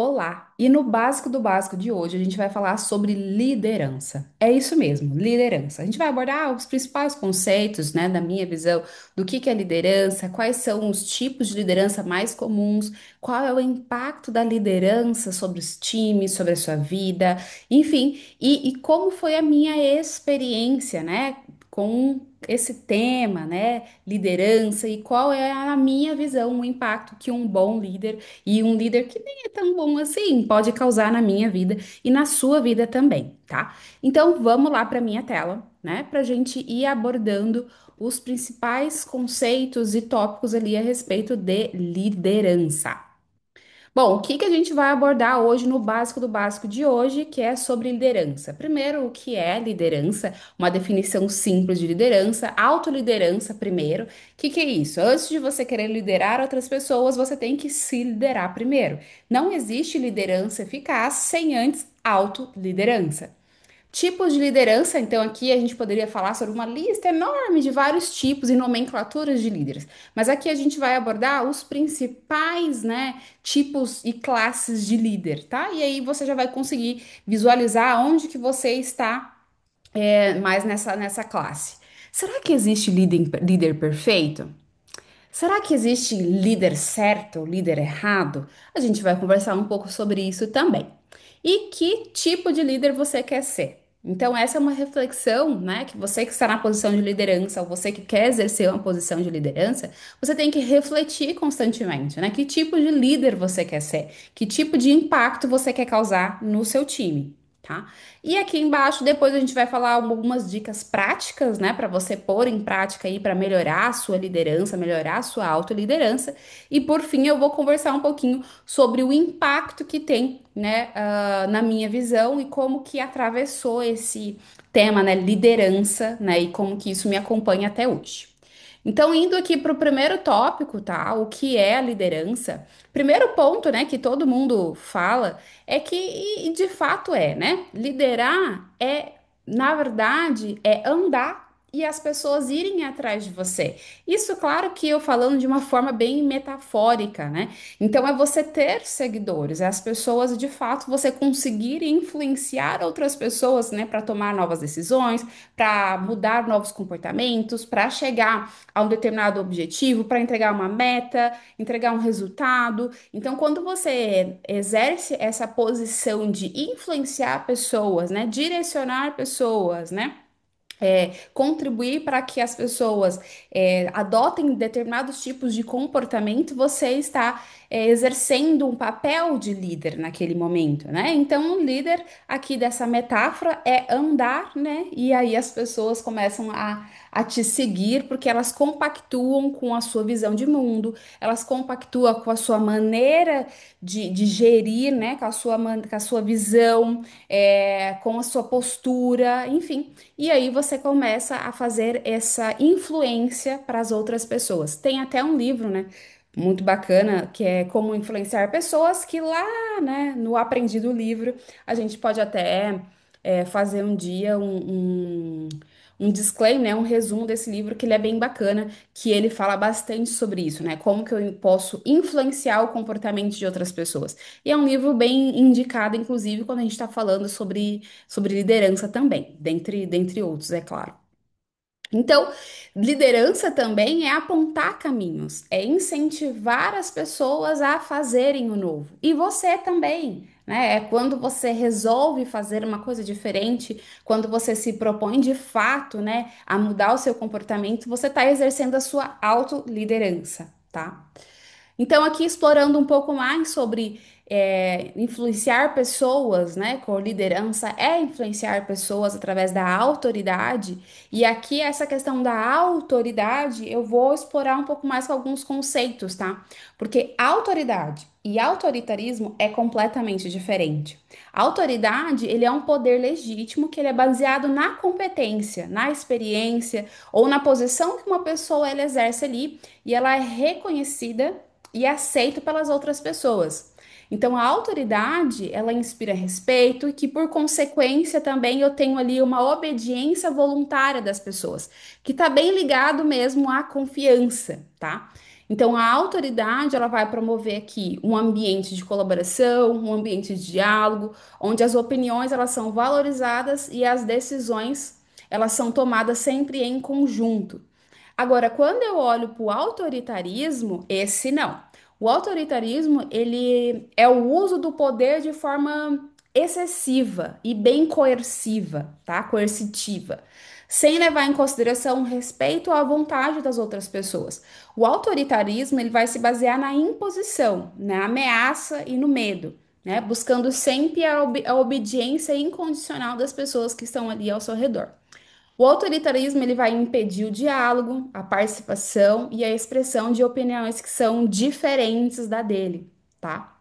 Olá! E no básico do básico de hoje a gente vai falar sobre liderança. É isso mesmo, liderança. A gente vai abordar os principais conceitos, né, da minha visão, do que é liderança, quais são os tipos de liderança mais comuns, qual é o impacto da liderança sobre os times, sobre a sua vida, enfim, e como foi a minha experiência, né, com esse tema, né, liderança e qual é a minha visão, o impacto que um bom líder e um líder que nem é tão bom assim pode causar na minha vida e na sua vida também, tá? Então vamos lá para minha tela, né, para a gente ir abordando os principais conceitos e tópicos ali a respeito de liderança. Bom, o que que a gente vai abordar hoje no básico do básico de hoje, que é sobre liderança? Primeiro, o que é liderança? Uma definição simples de liderança, autoliderança primeiro. O que é isso? Antes de você querer liderar outras pessoas, você tem que se liderar primeiro. Não existe liderança eficaz sem antes autoliderança. Tipos de liderança, então aqui a gente poderia falar sobre uma lista enorme de vários tipos e nomenclaturas de líderes, mas aqui a gente vai abordar os principais, né, tipos e classes de líder, tá? E aí você já vai conseguir visualizar onde que você está mais nessa classe. Será que existe líder perfeito? Será que existe líder certo, líder errado? A gente vai conversar um pouco sobre isso também. E que tipo de líder você quer ser? Então, essa é uma reflexão, né? Que você que está na posição de liderança, ou você que quer exercer uma posição de liderança, você tem que refletir constantemente, né? Que tipo de líder você quer ser? Que tipo de impacto você quer causar no seu time? Tá? E aqui embaixo, depois a gente vai falar algumas dicas práticas, né, para você pôr em prática aí para melhorar a sua liderança, melhorar a sua autoliderança. E por fim, eu vou conversar um pouquinho sobre o impacto que tem, né, na minha visão e como que atravessou esse tema, né, liderança, né, e como que isso me acompanha até hoje. Então, indo aqui para o primeiro tópico, tá? O que é a liderança? Primeiro ponto, né, que todo mundo fala é que, e de fato é, né? Liderar é, na verdade, é andar e as pessoas irem atrás de você. Isso, claro que eu falando de uma forma bem metafórica, né? Então, é você ter seguidores, é as pessoas, de fato, você conseguir influenciar outras pessoas, né, para tomar novas decisões, para mudar novos comportamentos, para chegar a um determinado objetivo, para entregar uma meta, entregar um resultado. Então, quando você exerce essa posição de influenciar pessoas, né, direcionar pessoas, né? Contribuir para que as pessoas adotem determinados tipos de comportamento, você está exercendo um papel de líder naquele momento, né? Então, o líder aqui dessa metáfora é andar, né? E aí as pessoas começam a te seguir porque elas compactuam com a sua visão de mundo, elas compactuam com a sua maneira de gerir, né? Com a sua visão, com a sua postura, enfim. E aí você começa a fazer essa influência para as outras pessoas. Tem até um livro, né, muito bacana, que é Como Influenciar Pessoas, que lá, né, no Aprendi do Livro, a gente pode até fazer um dia um disclaimer, né, um resumo desse livro, que ele é bem bacana, que ele fala bastante sobre isso, né, como que eu posso influenciar o comportamento de outras pessoas. E é um livro bem indicado, inclusive, quando a gente está falando sobre liderança também, dentre outros, é claro. Então, liderança também é apontar caminhos, é incentivar as pessoas a fazerem o novo. E você também, né? É quando você resolve fazer uma coisa diferente, quando você se propõe de fato, né, a mudar o seu comportamento, você está exercendo a sua autoliderança, tá? Então, aqui explorando um pouco mais sobre influenciar pessoas, né, com liderança, é influenciar pessoas através da autoridade. E aqui, essa questão da autoridade, eu vou explorar um pouco mais com alguns conceitos, tá? Porque autoridade e autoritarismo é completamente diferente. A autoridade, ele é um poder legítimo que ele é baseado na competência, na experiência ou na posição que uma pessoa ela exerce ali e ela é reconhecida e aceito pelas outras pessoas. Então, a autoridade, ela inspira respeito e que, por consequência, também eu tenho ali uma obediência voluntária das pessoas, que está bem ligado mesmo à confiança, tá? Então, a autoridade, ela vai promover aqui um ambiente de colaboração, um ambiente de diálogo, onde as opiniões, elas são valorizadas e as decisões, elas são tomadas sempre em conjunto. Agora, quando eu olho para o autoritarismo, esse não. O autoritarismo, ele é o uso do poder de forma excessiva e bem coerciva, tá? Coercitiva, sem levar em consideração o respeito à vontade das outras pessoas. O autoritarismo, ele vai se basear na imposição, na ameaça e no medo, né? Buscando sempre a obediência incondicional das pessoas que estão ali ao seu redor. O autoritarismo ele vai impedir o diálogo, a participação e a expressão de opiniões que são diferentes da dele, tá?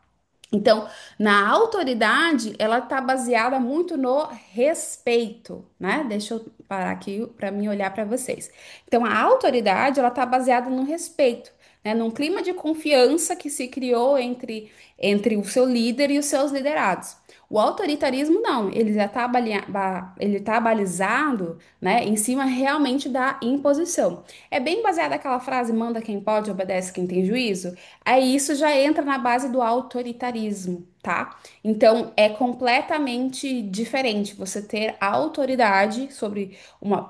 Então, na autoridade, ela está baseada muito no respeito, né? Deixa eu parar aqui para mim olhar para vocês. Então, a autoridade, ela está baseada no respeito, né? Num clima de confiança que se criou entre o seu líder e os seus liderados. O autoritarismo não, ele já está ele tá balizado, né, em cima realmente da imposição. É bem baseada naquela frase, manda quem pode, obedece quem tem juízo. Aí isso já entra na base do autoritarismo, tá? Então é completamente diferente você ter autoridade sobre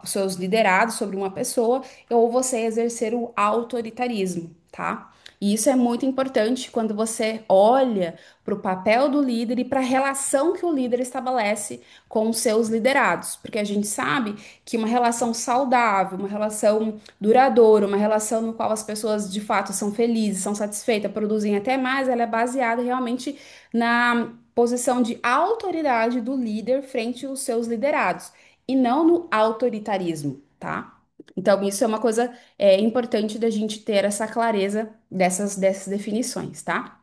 seus liderados, sobre uma pessoa, ou você exercer o autoritarismo, tá? E isso é muito importante quando você olha para o papel do líder e para a relação que o líder estabelece com os seus liderados, porque a gente sabe que uma relação saudável, uma relação duradoura, uma relação no qual as pessoas de fato são felizes, são satisfeitas, produzem até mais, ela é baseada realmente na posição de autoridade do líder frente aos seus liderados e não no autoritarismo, tá? Então, isso é uma coisa importante da gente ter essa clareza dessas definições, tá?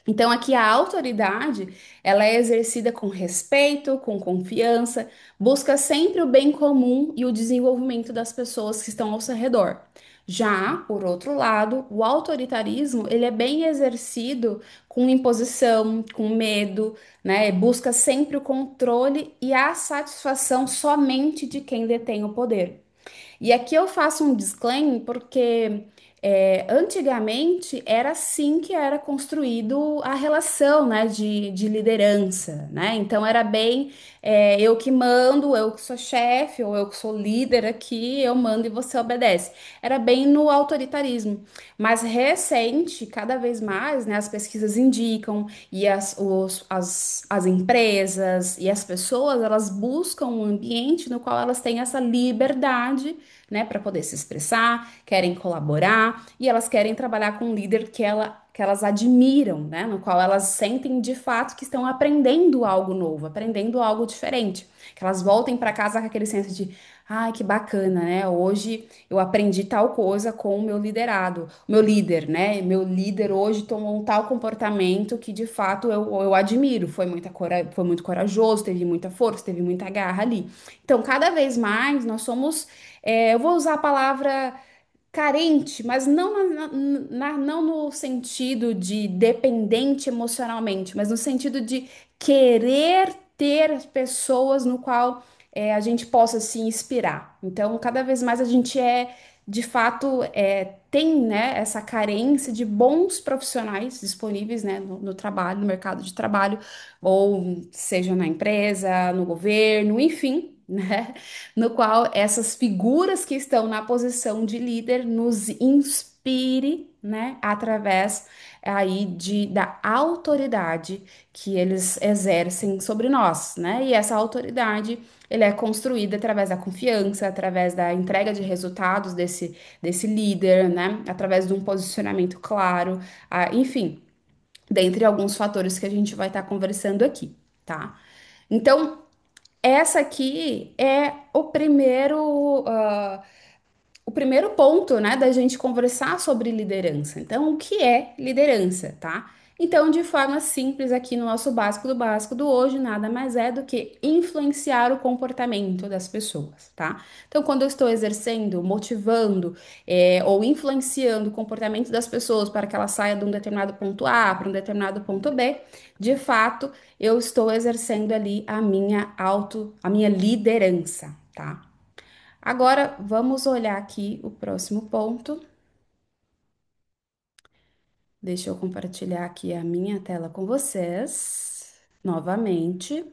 Então, aqui a autoridade, ela é exercida com respeito, com confiança, busca sempre o bem comum e o desenvolvimento das pessoas que estão ao seu redor. Já, por outro lado, o autoritarismo, ele é bem exercido com imposição, com medo, né? Busca sempre o controle e a satisfação somente de quem detém o poder. E aqui eu faço um disclaimer porque antigamente era assim que era construído a relação, né, de liderança, né? Então era bem eu que mando, eu que sou chefe, ou eu que sou líder aqui, eu mando e você obedece. Era bem no autoritarismo. Mas recente, cada vez mais, né, as pesquisas indicam e as empresas e as pessoas, elas buscam um ambiente no qual elas têm essa liberdade, né, para poder se expressar, querem colaborar e elas querem trabalhar com um líder que elas admiram, né, no qual elas sentem de fato que estão aprendendo algo novo, aprendendo algo diferente, que elas voltem para casa com aquele senso de, ai, que bacana, né? Hoje eu aprendi tal coisa com o meu liderado, meu líder, né? Meu líder hoje tomou um tal comportamento que de fato eu admiro. Foi muito corajoso, teve muita força, teve muita garra ali. Então, cada vez mais nós somos eu vou usar a palavra carente, mas não, não no sentido de dependente emocionalmente, mas no sentido de querer ter pessoas no qual a gente possa se inspirar. Então, cada vez mais a gente de fato, tem, né, essa carência de bons profissionais disponíveis, né, no trabalho, no mercado de trabalho, ou seja na empresa, no governo, enfim, né? No qual essas figuras que estão na posição de líder nos inspire, né, através aí da autoridade que eles exercem sobre nós, né? E essa autoridade, ele é construída através da confiança, através da entrega de resultados desse líder, né? Através de um posicionamento claro, enfim, dentre alguns fatores que a gente vai estar conversando aqui, tá? Então, essa aqui é o primeiro ponto, né, da gente conversar sobre liderança. Então, o que é liderança, tá? Então, de forma simples, aqui no nosso básico do hoje, nada mais é do que influenciar o comportamento das pessoas, tá? Então, quando eu estou exercendo, motivando, ou influenciando o comportamento das pessoas para que ela saia de um determinado ponto A para um determinado ponto B, de fato, eu estou exercendo ali a minha liderança, tá? Agora, vamos olhar aqui o próximo ponto. Deixa eu compartilhar aqui a minha tela com vocês novamente.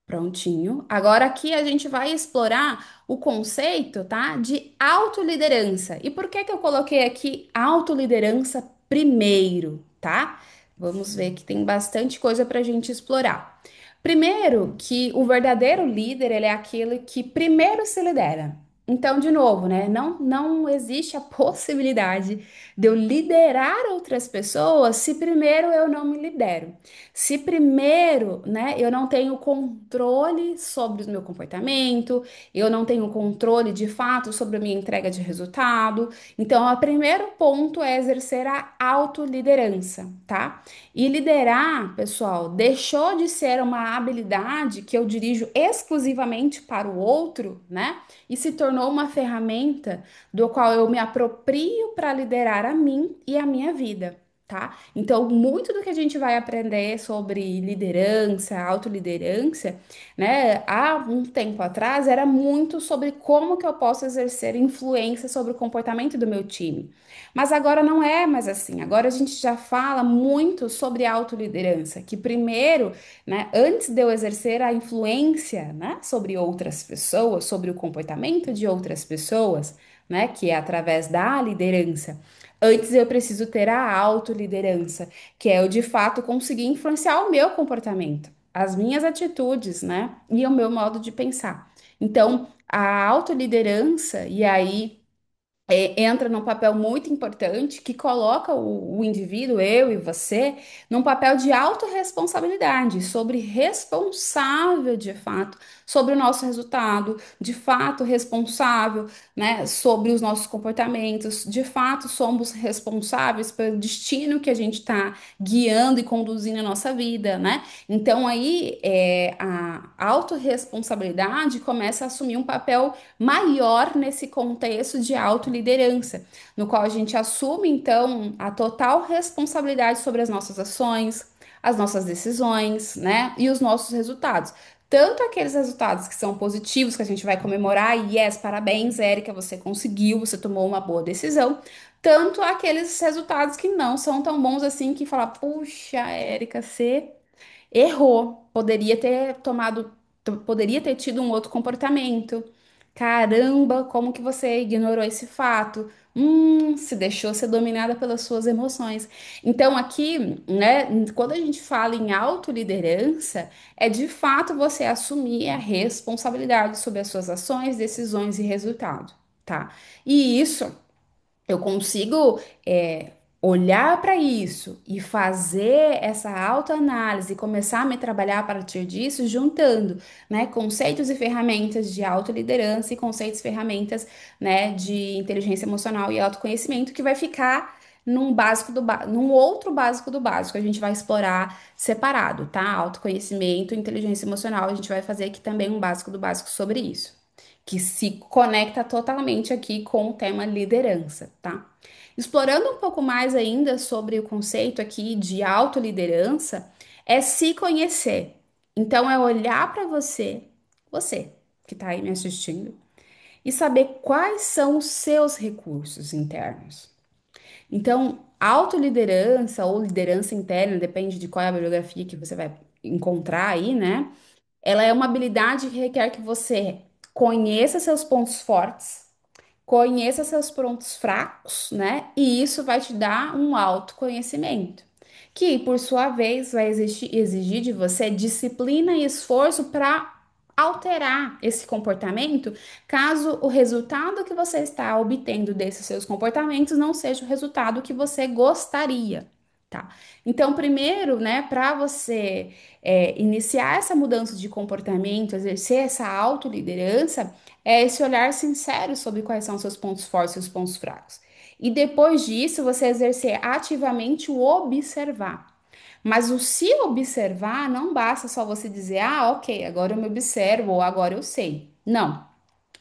Prontinho. Agora aqui a gente vai explorar o conceito, tá, de autoliderança. E por que que eu coloquei aqui autoliderança primeiro, tá? Vamos ver que tem bastante coisa para a gente explorar. Primeiro, que o verdadeiro líder, ele é aquele que primeiro se lidera. Então, de novo, né? Não existe a possibilidade de eu liderar outras pessoas se primeiro eu não me lidero. Se primeiro, né, eu não tenho controle sobre o meu comportamento, eu não tenho controle de fato sobre a minha entrega de resultado. Então, o primeiro ponto é exercer a autoliderança, tá? E liderar, pessoal, deixou de ser uma habilidade que eu dirijo exclusivamente para o outro, né? E se tornou uma ferramenta do qual eu me aproprio para liderar a mim e a minha vida. Tá? Então, muito do que a gente vai aprender sobre liderança, autoliderança, né, há um tempo atrás, era muito sobre como que eu posso exercer influência sobre o comportamento do meu time. Mas agora não é mais assim. Agora a gente já fala muito sobre autoliderança, que primeiro, né, antes de eu exercer a influência, né, sobre outras pessoas, sobre o comportamento de outras pessoas, né, que é através da liderança. Antes eu preciso ter a autoliderança, que é eu de fato conseguir influenciar o meu comportamento, as minhas atitudes, né? E o meu modo de pensar. Então, a autoliderança, e aí entra num papel muito importante que coloca o indivíduo, eu e você, num papel de autorresponsabilidade, sobre responsável de fato, sobre o nosso resultado, de fato responsável, né, sobre os nossos comportamentos, de fato somos responsáveis pelo destino que a gente está guiando e conduzindo a nossa vida, né? Então aí a autorresponsabilidade começa a assumir um papel maior nesse contexto de autoliderança, no qual a gente assume então a total responsabilidade sobre as nossas ações, as nossas decisões, né, e os nossos resultados. Tanto aqueles resultados que são positivos, que a gente vai comemorar, e yes, parabéns, Érica, você conseguiu, você tomou uma boa decisão, tanto aqueles resultados que não são tão bons assim, que fala, puxa, Érica, você errou, poderia ter tido um outro comportamento. Caramba, como que você ignorou esse fato? Se deixou ser dominada pelas suas emoções. Então, aqui, né, quando a gente fala em autoliderança, é de fato você assumir a responsabilidade sobre as suas ações, decisões e resultado, tá? E isso eu consigo olhar para isso e fazer essa autoanálise e começar a me trabalhar a partir disso, juntando, né, conceitos e ferramentas de autoliderança e conceitos e ferramentas, né, de inteligência emocional e autoconhecimento, que vai ficar num outro básico do básico. A gente vai explorar separado, tá? Autoconhecimento e inteligência emocional. A gente vai fazer aqui também um básico do básico sobre isso que se conecta totalmente aqui com o tema liderança, tá? Explorando um pouco mais ainda sobre o conceito aqui de autoliderança, é se conhecer. Então, é olhar para você que está aí me assistindo, e saber quais são os seus recursos internos. Então, autoliderança ou liderança interna, depende de qual é a bibliografia que você vai encontrar aí, né? Ela é uma habilidade que requer que você conheça seus pontos fortes, conheça seus pontos fracos, né? E isso vai te dar um autoconhecimento, que por sua vez vai exigir de você disciplina e esforço para alterar esse comportamento, caso o resultado que você está obtendo desses seus comportamentos não seja o resultado que você gostaria. Tá? Então, primeiro, né, para você iniciar essa mudança de comportamento, exercer essa autoliderança, é esse olhar sincero sobre quais são os seus pontos fortes e os pontos fracos. E depois disso, você exercer ativamente o observar. Mas o se observar não basta só você dizer, ah, ok, agora eu me observo ou agora eu sei. Não.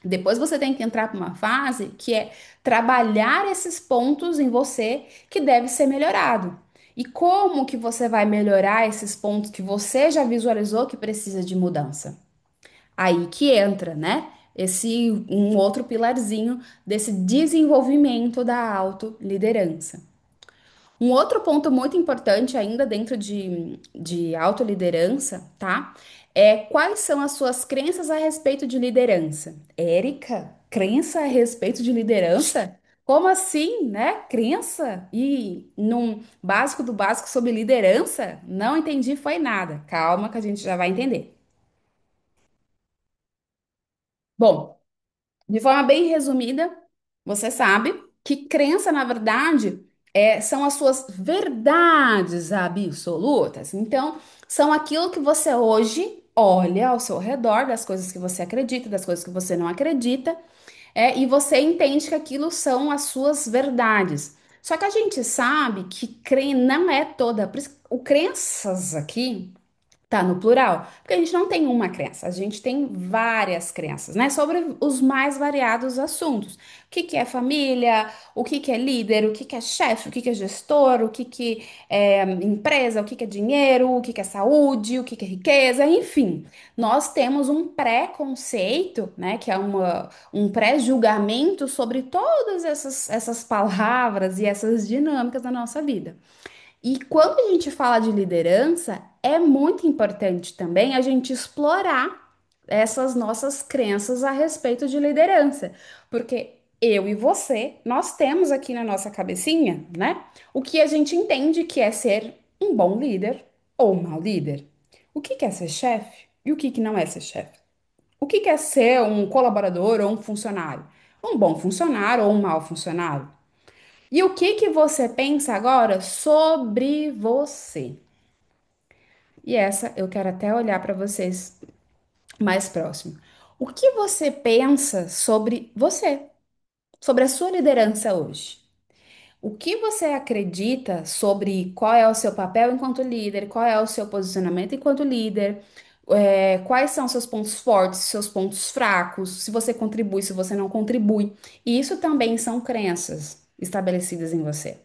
Depois você tem que entrar para uma fase que é trabalhar esses pontos em você que deve ser melhorado. E como que você vai melhorar esses pontos que você já visualizou que precisa de mudança? Aí que entra, né? esse um outro pilarzinho desse desenvolvimento da autoliderança. Um outro ponto muito importante ainda dentro de autoliderança, tá? É quais são as suas crenças a respeito de liderança? Érica, crença a respeito de liderança? Como assim, né? Crença? E num básico do básico sobre liderança? Não entendi, foi nada. Calma que a gente já vai entender. Bom, de forma bem resumida, você sabe que crença, na verdade, são as suas verdades absolutas. Então, são aquilo que você hoje olha ao seu redor, das coisas que você acredita, das coisas que você não acredita, e você entende que aquilo são as suas verdades. Só que a gente sabe que não é toda. Por isso, o crenças aqui. Tá no plural, porque a gente não tem uma crença, a gente tem várias crenças, né? Sobre os mais variados assuntos. O que que é família, o que que é líder, o que que é chefe, o que que é gestor, o que que é empresa, o que que é dinheiro, o que que é saúde, o que que é riqueza, enfim. Nós temos um pré-conceito, né? Que é um pré-julgamento sobre todas essas palavras e essas dinâmicas da nossa vida. E quando a gente fala de liderança, é muito importante também a gente explorar essas nossas crenças a respeito de liderança, porque eu e você, nós temos aqui na nossa cabecinha, né, o que a gente entende que é ser um bom líder ou um mau líder. O que que é ser chefe e o que que não é ser chefe? O que que é ser um colaborador ou um funcionário? Um bom funcionário ou um mau funcionário? E o que que você pensa agora sobre você? E essa eu quero até olhar para vocês mais próximo. O que você pensa sobre você, sobre a sua liderança hoje? O que você acredita sobre qual é o seu papel enquanto líder, qual é o seu posicionamento enquanto líder, quais são seus pontos fortes, seus pontos fracos, se você contribui, se você não contribui. E isso também são crenças estabelecidas em você.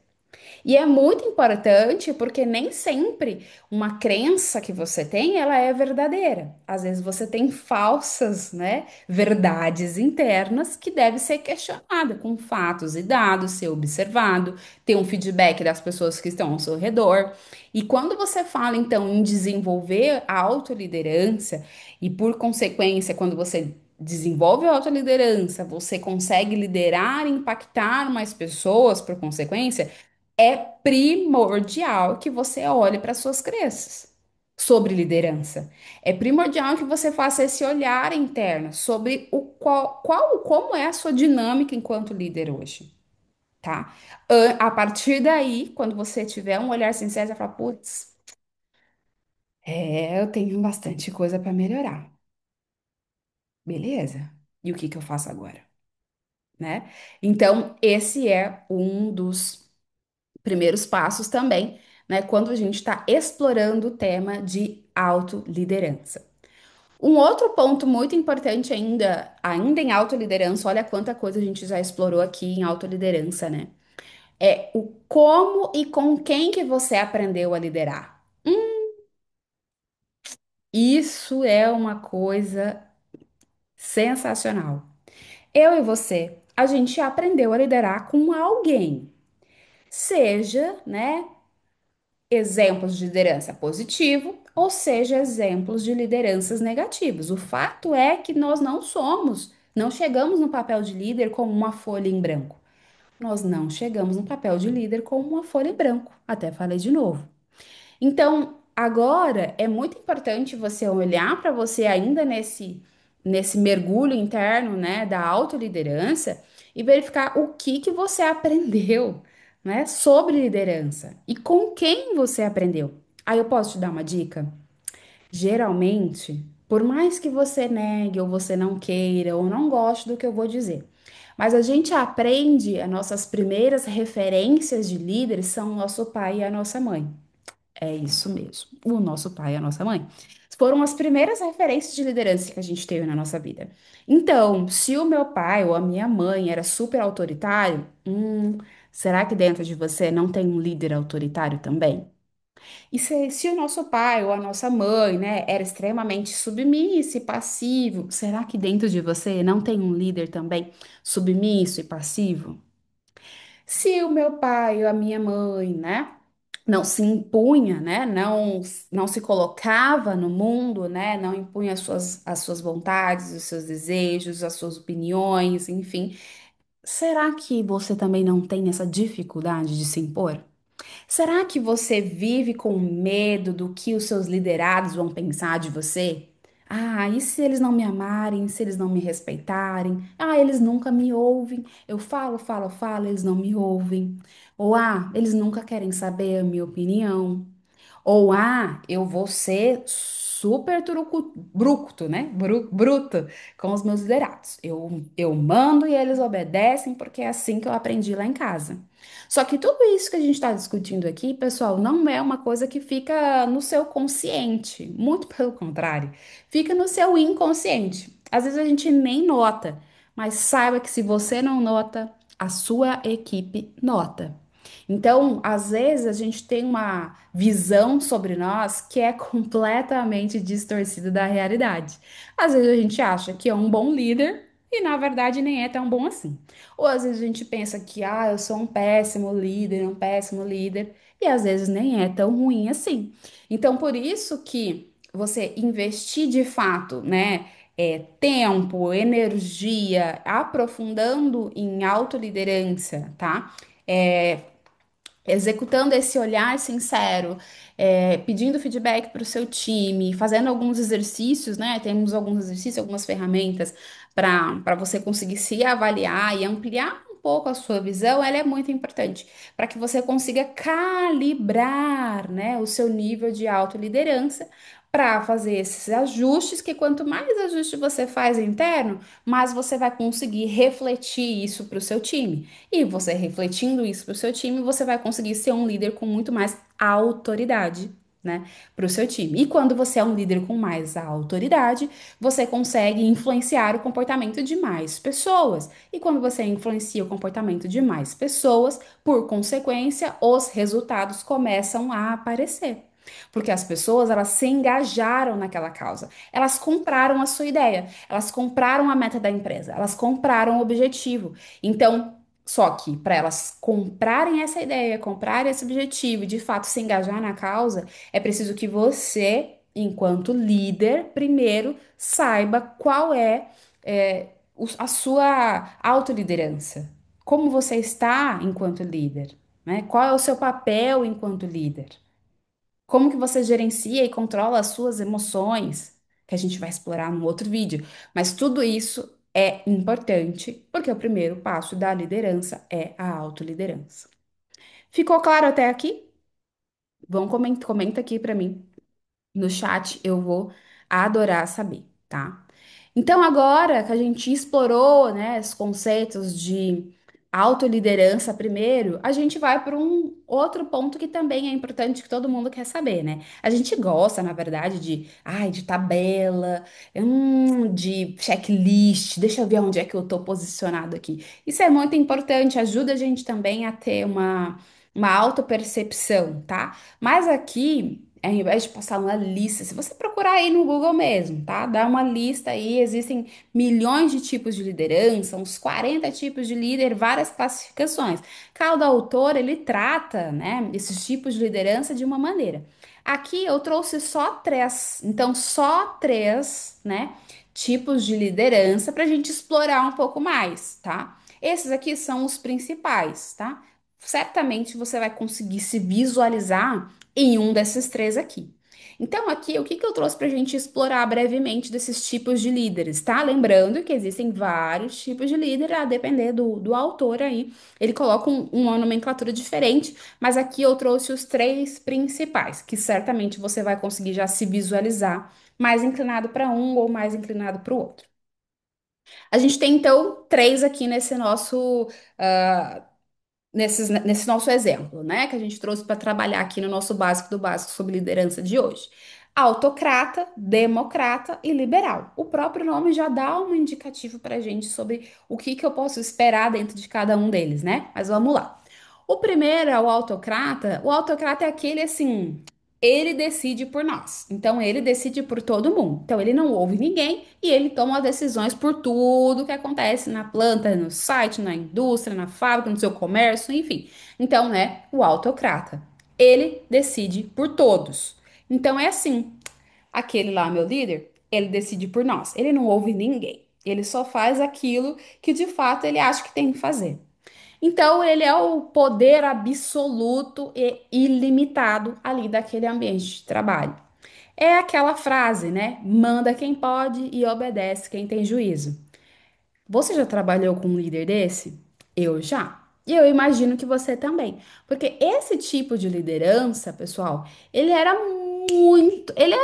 E é muito importante porque nem sempre uma crença que você tem, ela é verdadeira. Às vezes você tem falsas, né, verdades internas que deve ser questionada com fatos e dados, ser observado, ter um feedback das pessoas que estão ao seu redor. E quando você fala então em desenvolver a autoliderança e por consequência, quando você desenvolve a autoliderança, você consegue liderar e impactar mais pessoas por consequência, é primordial que você olhe para suas crenças sobre liderança. É primordial que você faça esse olhar interno sobre como é a sua dinâmica enquanto líder hoje, tá? A partir daí, quando você tiver um olhar sincero, você vai falar, putz, eu tenho bastante coisa para melhorar. Beleza? E o que que eu faço agora, né? Então, esse é um dos primeiros passos também, né, quando a gente está explorando o tema de autoliderança. Um outro ponto muito importante ainda em autoliderança, olha quanta coisa a gente já explorou aqui em autoliderança, né? É o como e com quem que você aprendeu a liderar. Isso é uma coisa sensacional. Eu e você, a gente aprendeu a liderar com alguém. Seja, né, exemplos de liderança positivo, ou seja, exemplos de lideranças negativas. O fato é que nós não chegamos no papel de líder como uma folha em branco. Nós não chegamos no papel de líder como uma folha em branco. Até falei de novo. Então, agora é muito importante você olhar para você ainda nesse mergulho interno, né, da autoliderança e verificar o que que você aprendeu, né, sobre liderança e com quem você aprendeu. Aí eu posso te dar uma dica? Geralmente, por mais que você negue ou você não queira ou não goste do que eu vou dizer, mas a gente aprende, as nossas primeiras referências de líderes são o nosso pai e a nossa mãe. É isso mesmo. O nosso pai e a nossa mãe. Foram as primeiras referências de liderança que a gente teve na nossa vida. Então, se o meu pai ou a minha mãe era super autoritário, será que dentro de você não tem um líder autoritário também? E se o nosso pai ou a nossa mãe, né, era extremamente submisso e passivo, será que dentro de você não tem um líder também submisso e passivo? Se o meu pai ou a minha mãe, né, não se impunha, né, não se colocava no mundo, né, não impunha as suas vontades, os seus desejos, as suas opiniões, enfim, será que você também não tem essa dificuldade de se impor? Será que você vive com medo do que os seus liderados vão pensar de você? Ah, e se eles não me amarem, se eles não me respeitarem? Ah, eles nunca me ouvem. Eu falo, falo, falo, eles não me ouvem. Ou ah, eles nunca querem saber a minha opinião. Ou, ah, eu vou ser super bruto, né? Bruto com os meus liderados. Eu mando e eles obedecem porque é assim que eu aprendi lá em casa. Só que tudo isso que a gente está discutindo aqui, pessoal, não é uma coisa que fica no seu consciente. Muito pelo contrário, fica no seu inconsciente. Às vezes a gente nem nota, mas saiba que se você não nota, a sua equipe nota. Então, às vezes, a gente tem uma visão sobre nós que é completamente distorcida da realidade. Às vezes, a gente acha que é um bom líder e, na verdade, nem é tão bom assim. Ou às vezes, a gente pensa que, ah, eu sou um péssimo líder, e às vezes nem é tão ruim assim. Então, por isso que você investir de fato, né? Tempo, energia, aprofundando em autoliderança, tá? É, executando esse olhar sincero, pedindo feedback para o seu time, fazendo alguns exercícios, né? Temos alguns exercícios, algumas ferramentas para você conseguir se avaliar e ampliar um pouco a sua visão, ela é muito importante para que você consiga calibrar, né, o seu nível de autoliderança para fazer esses ajustes, que quanto mais ajuste você faz interno, mais você vai conseguir refletir isso para o seu time. E você refletindo isso para o seu time, você vai conseguir ser um líder com muito mais autoridade, né, para o seu time. E quando você é um líder com mais autoridade, você consegue influenciar o comportamento de mais pessoas. E quando você influencia o comportamento de mais pessoas, por consequência, os resultados começam a aparecer. Porque as pessoas, elas se engajaram naquela causa. Elas compraram a sua ideia, elas compraram a meta da empresa, elas compraram o objetivo. Então, só que para elas comprarem essa ideia, comprarem esse objetivo e de fato se engajar na causa, é preciso que você, enquanto líder, primeiro saiba qual a sua autoliderança. Como você está enquanto líder, né? Qual é o seu papel enquanto líder? Como que você gerencia e controla as suas emoções, que a gente vai explorar num outro vídeo. Mas tudo isso é importante, porque o primeiro passo da liderança é a autoliderança. Ficou claro até aqui? Comenta aqui para mim no chat, eu vou adorar saber, tá? Então, agora que a gente explorou, né, os conceitos de autoliderança primeiro, a gente vai para um outro ponto que também é importante que todo mundo quer saber, né? A gente gosta, na verdade, de tabela, de checklist, deixa eu ver onde é que eu tô posicionado aqui. Isso é muito importante, ajuda a gente também a ter uma autopercepção, tá? Mas aqui, ao invés de passar uma lista, se você procurar aí no Google mesmo, tá? Dá uma lista aí, existem milhões de tipos de liderança, uns 40 tipos de líder, várias classificações. Cada autor, ele trata, né, esses tipos de liderança de uma maneira. Aqui eu trouxe só três, então só três, né, tipos de liderança para a gente explorar um pouco mais, tá? Esses aqui são os principais, tá? Certamente você vai conseguir se visualizar em um desses três aqui. Então, aqui, o que que eu trouxe para a gente explorar brevemente desses tipos de líderes, tá? Lembrando que existem vários tipos de líder, a depender do autor aí. Ele coloca uma nomenclatura diferente, mas aqui eu trouxe os três principais, que certamente você vai conseguir já se visualizar mais inclinado para um ou mais inclinado para o outro. A gente tem, então, três aqui nesse nosso exemplo, né, que a gente trouxe para trabalhar aqui no nosso básico do básico sobre liderança de hoje. Autocrata, democrata e liberal. O próprio nome já dá um indicativo para a gente sobre o que que eu posso esperar dentro de cada um deles, né? Mas vamos lá. O primeiro é o autocrata. O autocrata é aquele assim. ele decide por nós. Então, ele decide por todo mundo. Então, ele não ouve ninguém e ele toma as decisões por tudo que acontece na planta, no site, na indústria, na fábrica, no seu comércio, enfim. Então, né, o autocrata. Ele decide por todos. Então, é assim. Aquele lá, meu líder, ele decide por nós. Ele não ouve ninguém. Ele só faz aquilo que de fato ele acha que tem que fazer. Então, ele é o poder absoluto e ilimitado ali daquele ambiente de trabalho. É aquela frase, né? Manda quem pode e obedece quem tem juízo. Você já trabalhou com um líder desse? Eu já. E eu imagino que você também. Porque esse tipo de liderança, pessoal, ele era ele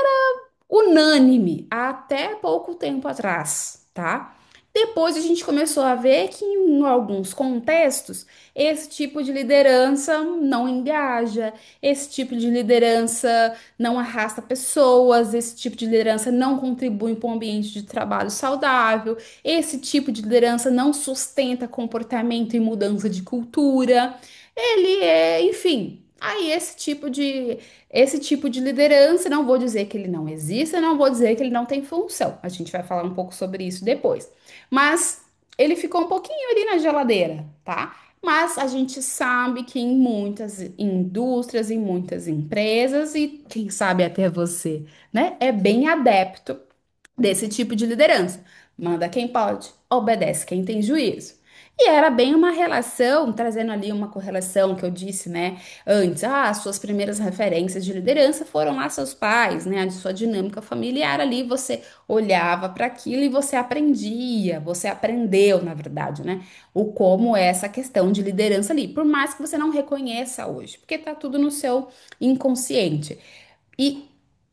unânime até pouco tempo atrás, tá? Depois a gente começou a ver que em alguns contextos esse tipo de liderança não engaja, esse tipo de liderança não arrasta pessoas, esse tipo de liderança não contribui para um ambiente de trabalho saudável, esse tipo de liderança não sustenta comportamento e mudança de cultura. Ele é, enfim, aí esse tipo de liderança, não vou dizer que ele não exista, não vou dizer que ele não tem função. A gente vai falar um pouco sobre isso depois. Mas ele ficou um pouquinho ali na geladeira, tá? Mas a gente sabe que em muitas indústrias, em muitas empresas, e quem sabe até você, né, é bem adepto desse tipo de liderança. Manda quem pode, obedece quem tem juízo. E era bem uma relação, trazendo ali uma correlação que eu disse, né, antes. Ah, as suas primeiras referências de liderança foram lá seus pais, né, a sua dinâmica familiar ali, você olhava para aquilo e você aprendia, você aprendeu, na verdade, né, o como é essa questão de liderança ali, por mais que você não reconheça hoje, porque tá tudo no seu inconsciente. E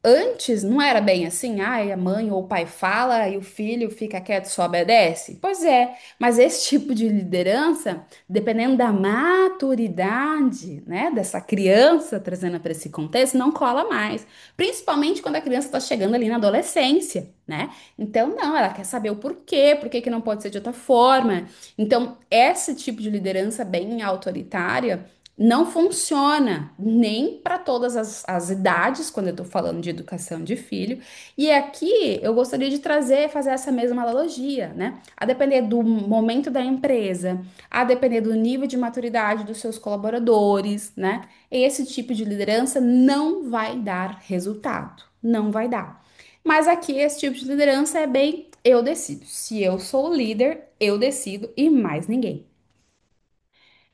antes não era bem assim, ai, a mãe ou o pai fala e o filho fica quieto, só obedece. Pois é, mas esse tipo de liderança, dependendo da maturidade, né, dessa criança, trazendo para esse contexto, não cola mais. Principalmente quando a criança está chegando ali na adolescência, né? Então, não, ela quer saber o porquê, por que que não pode ser de outra forma. Então, esse tipo de liderança bem autoritária não funciona nem para todas as idades, quando eu estou falando de educação de filho. E aqui eu gostaria de trazer, fazer essa mesma analogia, né? A depender do momento da empresa, a depender do nível de maturidade dos seus colaboradores, né? Esse tipo de liderança não vai dar resultado, não vai dar. Mas aqui esse tipo de liderança é bem eu decido. Se eu sou o líder, eu decido e mais ninguém.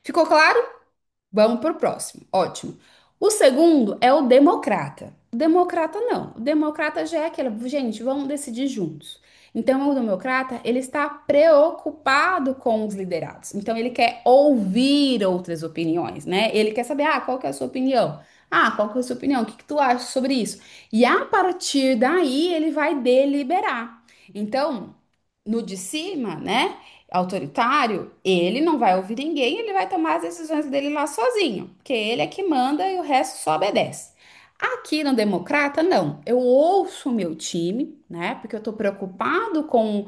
Ficou claro? Vamos para o próximo. Ótimo. O segundo é o democrata. O democrata não. O democrata já é aquele, gente, vamos decidir juntos. Então, o democrata, ele está preocupado com os liderados. Então, ele quer ouvir outras opiniões, né? Ele quer saber, qual que é a sua opinião? Qual que é a sua opinião? O que que tu acha sobre isso? E a partir daí, ele vai deliberar. Então, no de cima, né? Autoritário, ele não vai ouvir ninguém, ele vai tomar as decisões dele lá sozinho, porque ele é que manda e o resto só obedece. Aqui no Democrata, não. Eu ouço o meu time, né? Porque eu tô preocupado com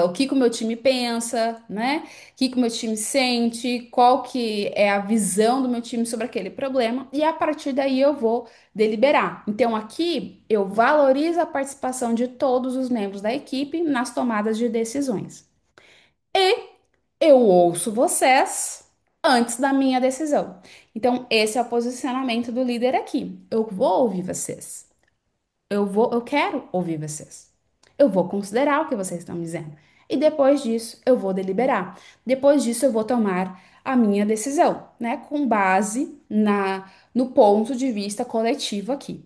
o que que o meu time pensa, né? O que que o meu time sente, qual que é a visão do meu time sobre aquele problema, e a partir daí eu vou deliberar. Então aqui eu valorizo a participação de todos os membros da equipe nas tomadas de decisões. E eu ouço vocês antes da minha decisão. Então, esse é o posicionamento do líder aqui. Eu vou ouvir vocês. Eu quero ouvir vocês. Eu vou considerar o que vocês estão dizendo. E depois disso, eu vou deliberar. Depois disso, eu vou tomar a minha decisão, né, com base no ponto de vista coletivo aqui.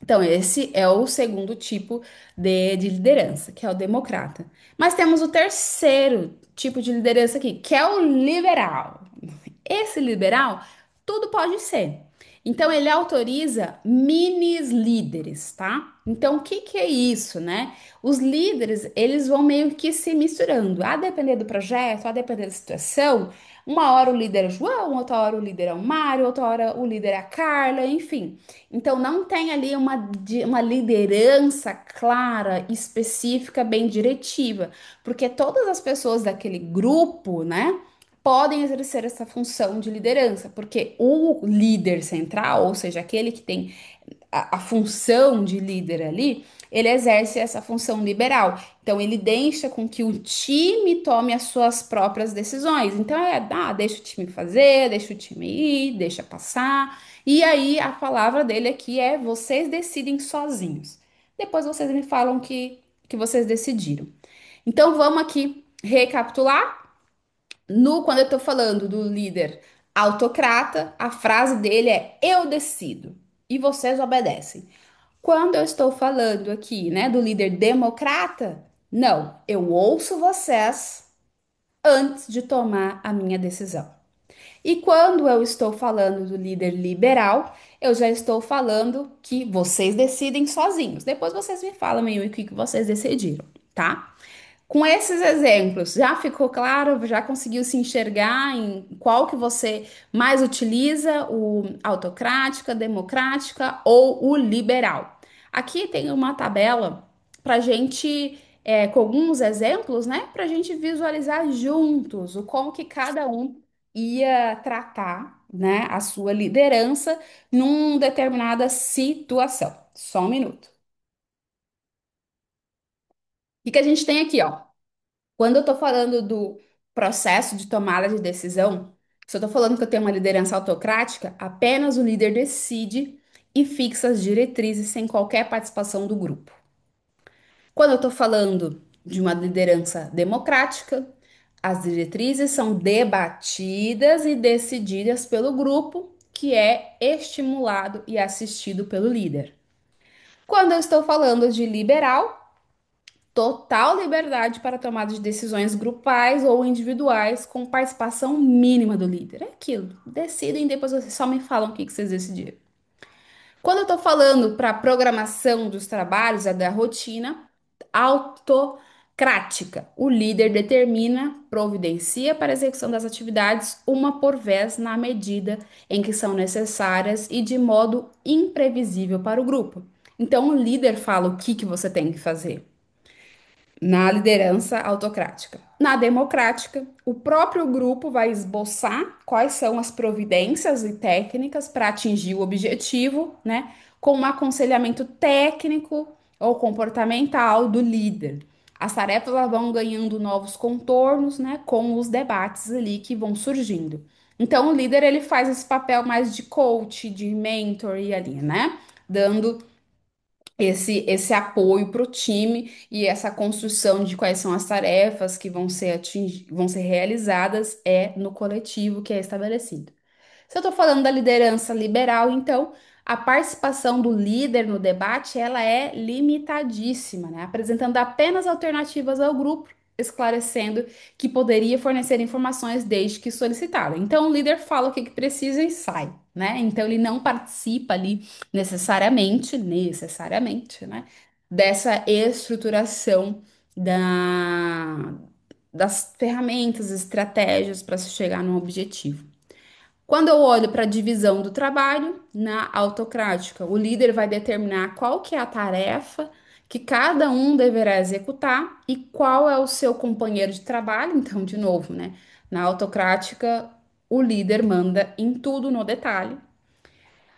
Então, esse é o segundo tipo de liderança, que é o democrata. Mas temos o terceiro tipo de liderança aqui, que é o liberal. Esse liberal, tudo pode ser. Então, ele autoriza minis líderes, tá? Então, o que que é isso, né? Os líderes, eles vão meio que se misturando. A depender do projeto, a depender da situação, uma hora o líder é o João, outra hora o líder é o Mário, outra hora o líder é a Carla, enfim. Então, não tem ali uma liderança clara, específica, bem diretiva, porque todas as pessoas daquele grupo, né? podem exercer essa função de liderança, porque o líder central, ou seja, aquele que tem a função de líder ali, ele exerce essa função liberal. Então, ele deixa com que o time tome as suas próprias decisões. Então, deixa o time fazer, deixa o time ir, deixa passar. E aí, a palavra dele aqui é: vocês decidem sozinhos. Depois vocês me falam que vocês decidiram. Então, vamos aqui recapitular. Quando eu tô falando do líder autocrata, a frase dele é: eu decido e vocês obedecem. Quando eu estou falando aqui, né, do líder democrata, não, eu ouço vocês antes de tomar a minha decisão. E quando eu estou falando do líder liberal, eu já estou falando que vocês decidem sozinhos. Depois vocês me falam aí o que vocês decidiram, tá? Com esses exemplos, já ficou claro? Já conseguiu se enxergar em qual que você mais utiliza, o autocrática, democrática ou o liberal? Aqui tem uma tabela para gente, com alguns exemplos, né? Para a gente visualizar juntos o como que cada um ia tratar, né, a sua liderança numa determinada situação. Só um minuto. O que que a gente tem aqui, ó? Quando eu estou falando do processo de tomada de decisão, se eu estou falando que eu tenho uma liderança autocrática, apenas o líder decide e fixa as diretrizes sem qualquer participação do grupo. Quando eu estou falando de uma liderança democrática, as diretrizes são debatidas e decididas pelo grupo, que é estimulado e assistido pelo líder. Quando eu estou falando de liberal, total liberdade para tomada de decisões grupais ou individuais com participação mínima do líder. É aquilo. Decidem, depois vocês só me falam o que vocês decidiram. Quando eu estou falando para programação dos trabalhos, é da rotina autocrática. O líder determina, providencia para a execução das atividades uma por vez na medida em que são necessárias e de modo imprevisível para o grupo. Então, o líder fala o que você tem que fazer na liderança autocrática. Na democrática, o próprio grupo vai esboçar quais são as providências e técnicas para atingir o objetivo, né, com um aconselhamento técnico ou comportamental do líder. As tarefas elas vão ganhando novos contornos, né, com os debates ali que vão surgindo. Então, o líder ele faz esse papel mais de coach, de mentor e ali, né, dando esse apoio para o time e essa construção de quais são as tarefas que vão ser realizadas é no coletivo que é estabelecido. Se eu estou falando da liderança liberal, então a participação do líder no debate ela é limitadíssima, né? Apresentando apenas alternativas ao grupo, esclarecendo que poderia fornecer informações desde que solicitado. Então o líder fala o que precisa e sai, né? Então ele não participa ali necessariamente, né? Dessa estruturação da, das ferramentas, estratégias para se chegar num objetivo. Quando eu olho para a divisão do trabalho, na autocrática, o líder vai determinar qual que é a tarefa que cada um deverá executar e qual é o seu companheiro de trabalho. Então, de novo, né? Na autocrática, o líder manda em tudo no detalhe.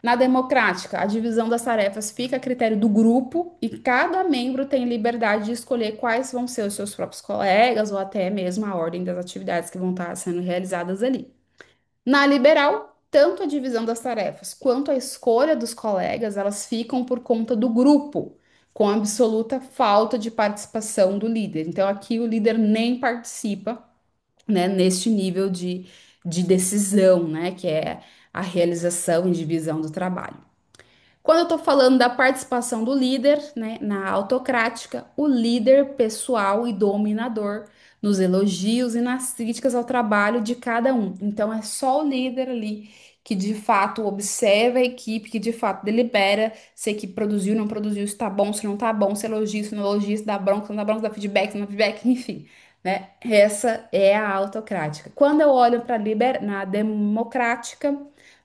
Na democrática, a divisão das tarefas fica a critério do grupo e cada membro tem liberdade de escolher quais vão ser os seus próprios colegas ou até mesmo a ordem das atividades que vão estar sendo realizadas ali. Na liberal, tanto a divisão das tarefas quanto a escolha dos colegas, elas ficam por conta do grupo, com absoluta falta de participação do líder. Então, aqui o líder nem participa, né, neste nível de decisão, né, que é a realização e divisão do trabalho. Quando eu estou falando da participação do líder, né, na autocrática, o líder pessoal e dominador nos elogios e nas críticas ao trabalho de cada um. Então é só o líder ali que de fato observa a equipe, que de fato delibera se a equipe produziu, não produziu, se tá bom, se não tá bom, se elogia, se não elogia, se dá bronca, se não dá bronca, se dá feedback, se não dá feedback, enfim, né? Essa é a autocrática. Quando eu olho para na democrática,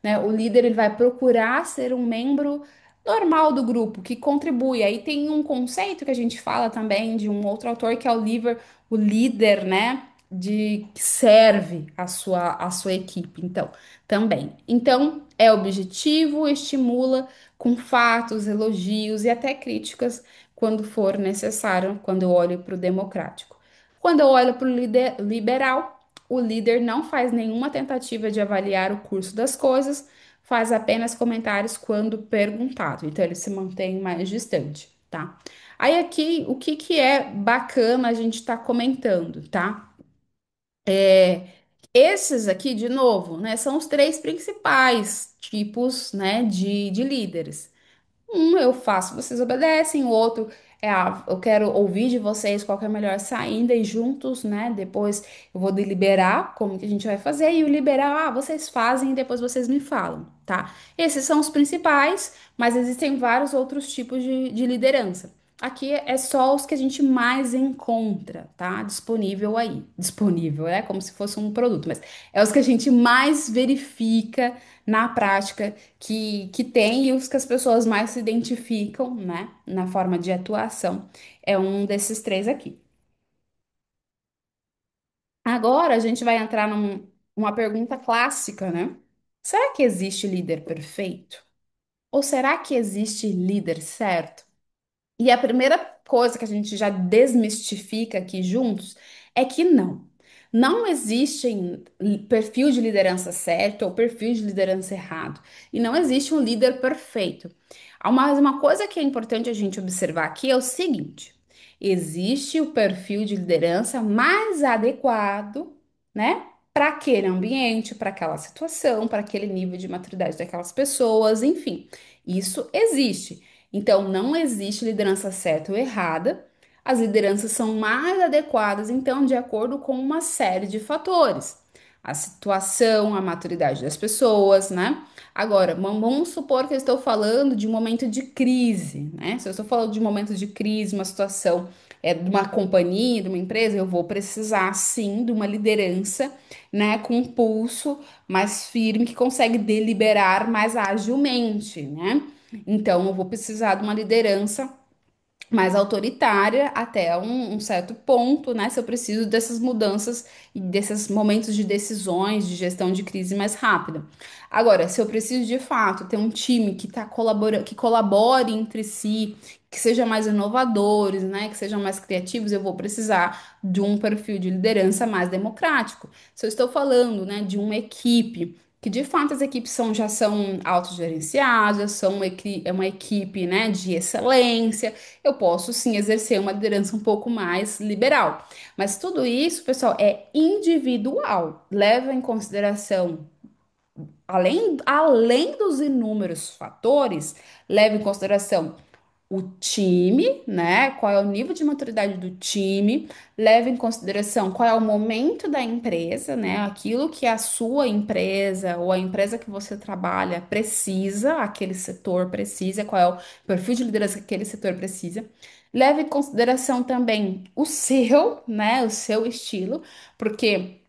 né, o líder ele vai procurar ser um membro normal do grupo, que contribui. Aí tem um conceito que a gente fala também de um outro autor, que é o líder, né? de que serve a sua equipe. Então, também. Então, é objetivo, estimula com fatos, elogios e até críticas quando for necessário, quando eu olho para o democrático. Quando eu olho para o liberal, o líder não faz nenhuma tentativa de avaliar o curso das coisas, faz apenas comentários quando perguntado. Então, ele se mantém mais distante, tá? Aí aqui, o que que é bacana a gente estar comentando, tá? Esses aqui, de novo, né, são os três principais tipos, né, de líderes. Um eu faço, vocês obedecem, o outro é, eu quero ouvir de vocês qual que é a melhor saída e juntos, né? Depois eu vou deliberar como que a gente vai fazer e o liberal, vocês fazem e depois vocês me falam, tá? Esses são os principais, mas existem vários outros tipos de liderança. Aqui é só os que a gente mais encontra, tá? Disponível aí. Disponível, é como se fosse um produto, mas é os que a gente mais verifica na prática que tem e os que as pessoas mais se identificam, né, na forma de atuação, é um desses três aqui. Agora a gente vai entrar numa pergunta clássica, né? Será que existe líder perfeito? Ou será que existe líder certo? E a primeira coisa que a gente já desmistifica aqui juntos é que não. Não existe perfil de liderança certo ou perfil de liderança errado. E não existe um líder perfeito. Mas uma coisa que é importante a gente observar aqui é o seguinte: existe o perfil de liderança mais adequado, né? Para aquele ambiente, para aquela situação, para aquele nível de maturidade daquelas pessoas, enfim, isso existe. Então, não existe liderança certa ou errada. As lideranças são mais adequadas, então, de acordo com uma série de fatores. A situação, a maturidade das pessoas, né? Agora, vamos supor que eu estou falando de um momento de crise, né? Se eu estou falando de um momento de crise, uma situação de uma companhia, de uma empresa, eu vou precisar sim de uma liderança, né, com um pulso mais firme que consegue deliberar mais agilmente, né? Então, eu vou precisar de uma liderança mais autoritária até um certo ponto, né? Se eu preciso dessas mudanças e desses momentos de decisões, de gestão de crise mais rápida. Agora, se eu preciso de fato ter um time que que colabore entre si, que seja mais inovadores, né? Que sejam mais criativos, eu vou precisar de um perfil de liderança mais democrático. Se eu estou falando, né, de uma equipe que de fato as equipes já são autogerenciadas, são é uma equipe, né, de excelência, eu posso sim exercer uma liderança um pouco mais liberal. Mas tudo isso, pessoal, é individual. Leva em consideração, além dos inúmeros fatores, leva em consideração o time, né? Qual é o nível de maturidade do time, leva em consideração qual é o momento da empresa, né? Aquilo que a sua empresa ou a empresa que você trabalha precisa, aquele setor precisa, qual é o perfil de liderança que aquele setor precisa. Leva em consideração também o seu, né? O seu estilo, porque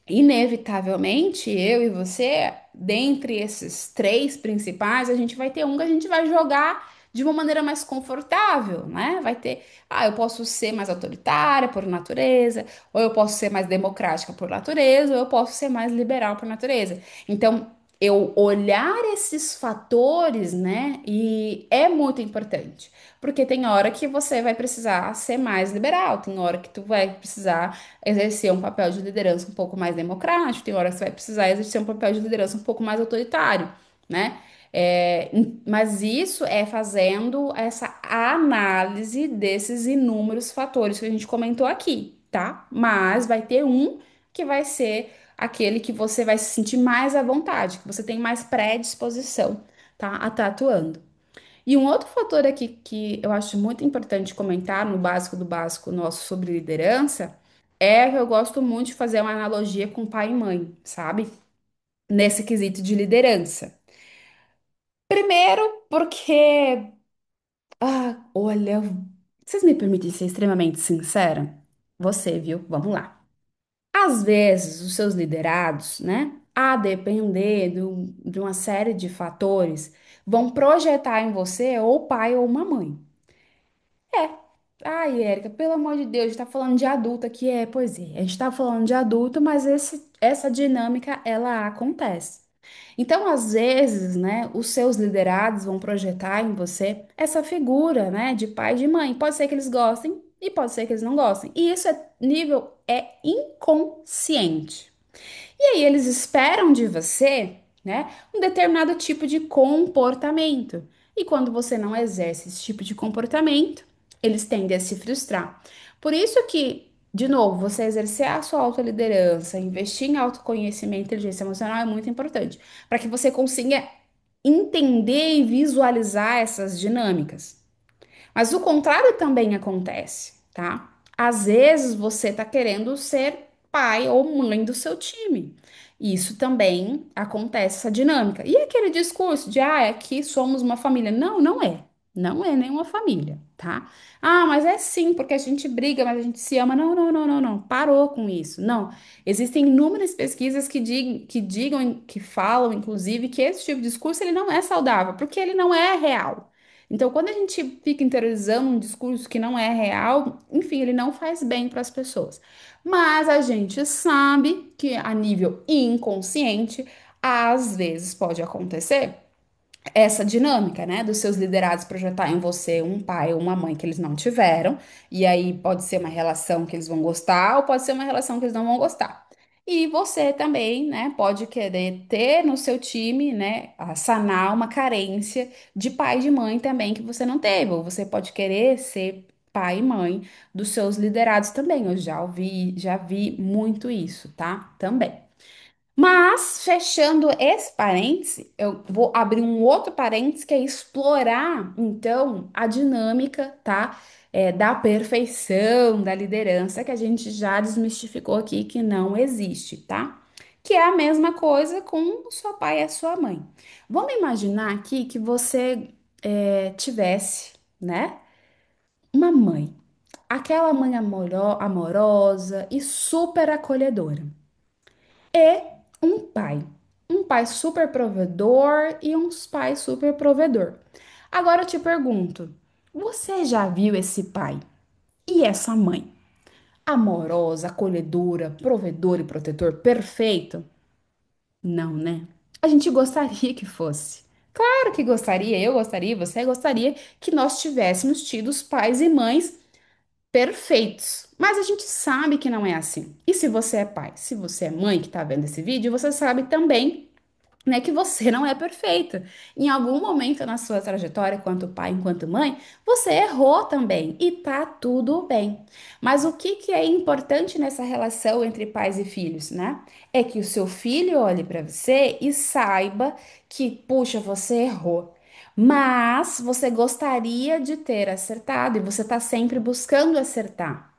inevitavelmente, eu e você, dentre esses três principais, a gente vai ter um que a gente vai jogar de uma maneira mais confortável, né? Vai ter, eu posso ser mais autoritária por natureza, ou eu posso ser mais democrática por natureza, ou eu posso ser mais liberal por natureza. Então, eu olhar esses fatores, né, e é muito importante, porque tem hora que você vai precisar ser mais liberal, tem hora que tu vai precisar exercer um papel de liderança um pouco mais democrático, tem hora que você vai precisar exercer um papel de liderança um pouco mais autoritário, né? Mas isso é fazendo essa análise desses inúmeros fatores que a gente comentou aqui, tá? Mas vai ter um que vai ser aquele que você vai se sentir mais à vontade, que você tem mais predisposição, tá? A estar atuando. E um outro fator aqui que eu acho muito importante comentar no básico do básico nosso sobre liderança é que eu gosto muito de fazer uma analogia com pai e mãe, sabe? Nesse quesito de liderança. Primeiro, porque, olha, vocês me permitem ser extremamente sincera? Você, viu? Vamos lá. Às vezes, os seus liderados, né, a depender de uma série de fatores, vão projetar em você ou pai ou uma mãe. Ai, Érica, pelo amor de Deus, a gente tá falando de adulto aqui. É, pois é, a gente tá falando de adulto, mas essa dinâmica, ela acontece. Então, às vezes, né, os seus liderados vão projetar em você essa figura, né, de pai e de mãe. Pode ser que eles gostem e pode ser que eles não gostem. E isso é nível, é inconsciente. E aí eles esperam de você, né, um determinado tipo de comportamento. E quando você não exerce esse tipo de comportamento, eles tendem a se frustrar. Por isso que, de novo, você exercer a sua autoliderança, investir em autoconhecimento e inteligência emocional é muito importante, para que você consiga entender e visualizar essas dinâmicas. Mas o contrário também acontece, tá? Às vezes você tá querendo ser pai ou mãe do seu time. Isso também acontece, essa dinâmica. E aquele discurso de, aqui somos uma família. Não, não é. Não é nenhuma família, tá? Ah, mas é sim, porque a gente briga, mas a gente se ama. Não, não, não, não, não. Parou com isso. Não. Existem inúmeras pesquisas que falam, inclusive, que esse tipo de discurso ele não é saudável, porque ele não é real. Então, quando a gente fica interiorizando um discurso que não é real, enfim, ele não faz bem para as pessoas. Mas a gente sabe que a nível inconsciente, às vezes pode acontecer essa dinâmica, né, dos seus liderados projetar em você um pai ou uma mãe que eles não tiveram, e aí pode ser uma relação que eles vão gostar, ou pode ser uma relação que eles não vão gostar. E você também, né, pode querer ter no seu time, né, sanar uma carência de pai e de mãe também que você não teve, ou você pode querer ser pai e mãe dos seus liderados também. Eu já vi muito isso, tá? Também. Mas, fechando esse parêntese, eu vou abrir um outro parêntese que é explorar, então, a dinâmica, tá? Da perfeição, da liderança, que a gente já desmistificou aqui que não existe, tá? Que é a mesma coisa com o seu pai e a sua mãe. Vamos imaginar aqui que você tivesse, né, uma mãe. Aquela mãe amorosa e super acolhedora e um pai. Um pai super provedor e um pai super provedor. Agora eu te pergunto: você já viu esse pai e essa mãe? Amorosa, acolhedora, provedor e protetor perfeito? Não, né? A gente gostaria que fosse. Claro que gostaria, eu gostaria, você gostaria que nós tivéssemos tido os pais e mães perfeitos. Mas a gente sabe que não é assim. E se você é pai, se você é mãe que está vendo esse vídeo, você sabe também, né, que você não é perfeita. Em algum momento na sua trajetória, enquanto pai, enquanto mãe, você errou também e tá tudo bem. Mas o que que é importante nessa relação entre pais e filhos, né? É que o seu filho olhe para você e saiba que, puxa, você errou. Mas você gostaria de ter acertado e você tá sempre buscando acertar.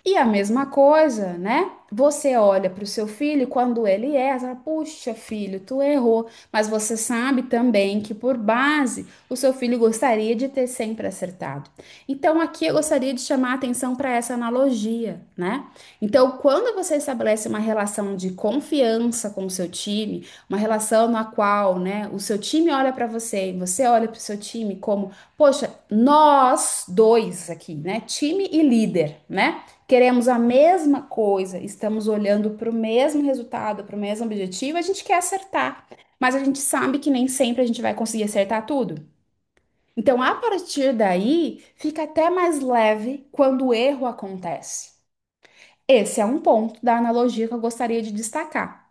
E a mesma coisa, né? Você olha para o seu filho quando ele erra, puxa, filho, tu errou. Mas você sabe também que por base o seu filho gostaria de ter sempre acertado. Então aqui eu gostaria de chamar a atenção para essa analogia, né? Então, quando você estabelece uma relação de confiança com o seu time, uma relação na qual, né, o seu time olha para você e você olha para o seu time como, poxa, nós dois aqui, né? Time e líder, né? Queremos a mesma coisa, estamos olhando para o mesmo resultado, para o mesmo objetivo, a gente quer acertar, mas a gente sabe que nem sempre a gente vai conseguir acertar tudo. Então, a partir daí, fica até mais leve quando o erro acontece. Esse é um ponto da analogia que eu gostaria de destacar.